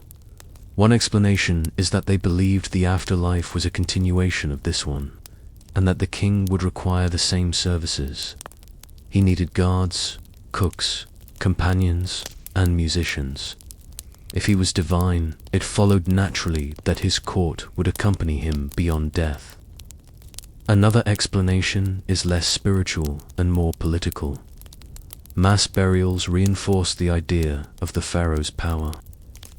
One explanation is that they believed the afterlife was a continuation of this one, and that the king would require the same services. He needed guards, cooks, companions, and musicians. If he was divine, it followed naturally that his court would accompany him beyond death. Another explanation is less spiritual and more political. Mass burials reinforced the idea of the pharaoh's power.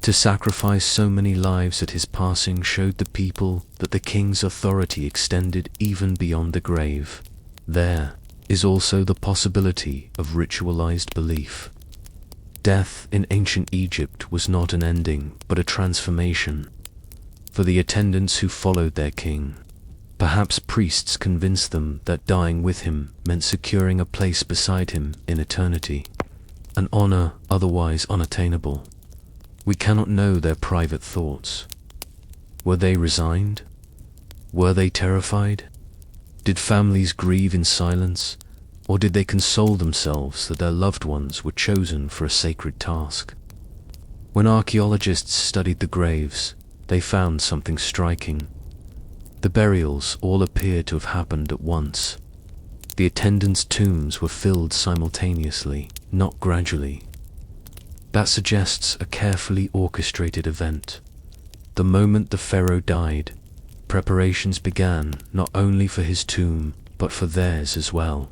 To sacrifice so many lives at his passing showed the people that the king's authority extended even beyond the grave. There is also the possibility of ritualized belief. Death in ancient Egypt was not an ending, but a transformation. For the attendants who followed their king, perhaps priests convinced them that dying with him meant securing a place beside him in eternity, an honor otherwise unattainable. We cannot know their private thoughts. Were they resigned? Were they terrified? Did families grieve in silence, or did they console themselves that their loved ones were chosen for a sacred task? When archaeologists studied the graves, they found something striking. The burials all appeared to have happened at once. The attendants' tombs were filled simultaneously, not gradually. That suggests a carefully orchestrated event. The moment the pharaoh died, preparations began not only for his tomb, but for theirs as well.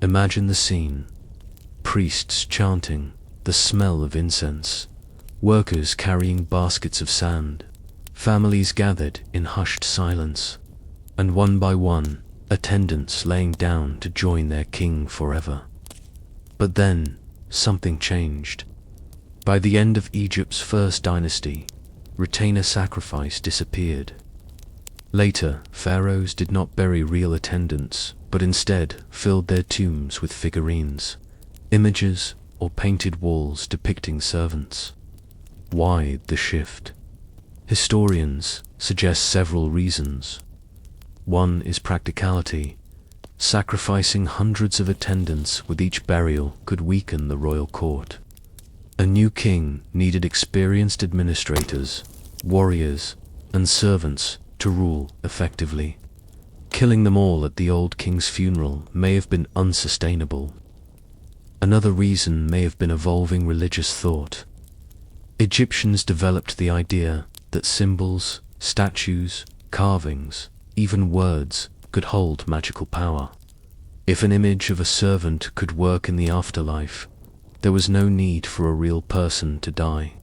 Imagine the scene. Priests chanting, the smell of incense, workers carrying baskets of sand, families gathered in hushed silence, and one by one, attendants laying down to join their king forever. But then, something changed. By the end of Egypt's first dynasty, retainer sacrifice disappeared. Later, pharaohs did not bury real attendants, but instead filled their tombs with figurines, images, or painted walls depicting servants. Why the shift? Historians suggest several reasons. One is practicality. Sacrificing hundreds of attendants with each burial could weaken the royal court. A new king needed experienced administrators, warriors, and servants to rule effectively. Killing them all at the old king's funeral may have been unsustainable. Another reason may have been evolving religious thought. Egyptians developed the idea that symbols, statues, carvings, even words could hold magical power. If an image of a servant could work in the afterlife, there was no need for a real person to die.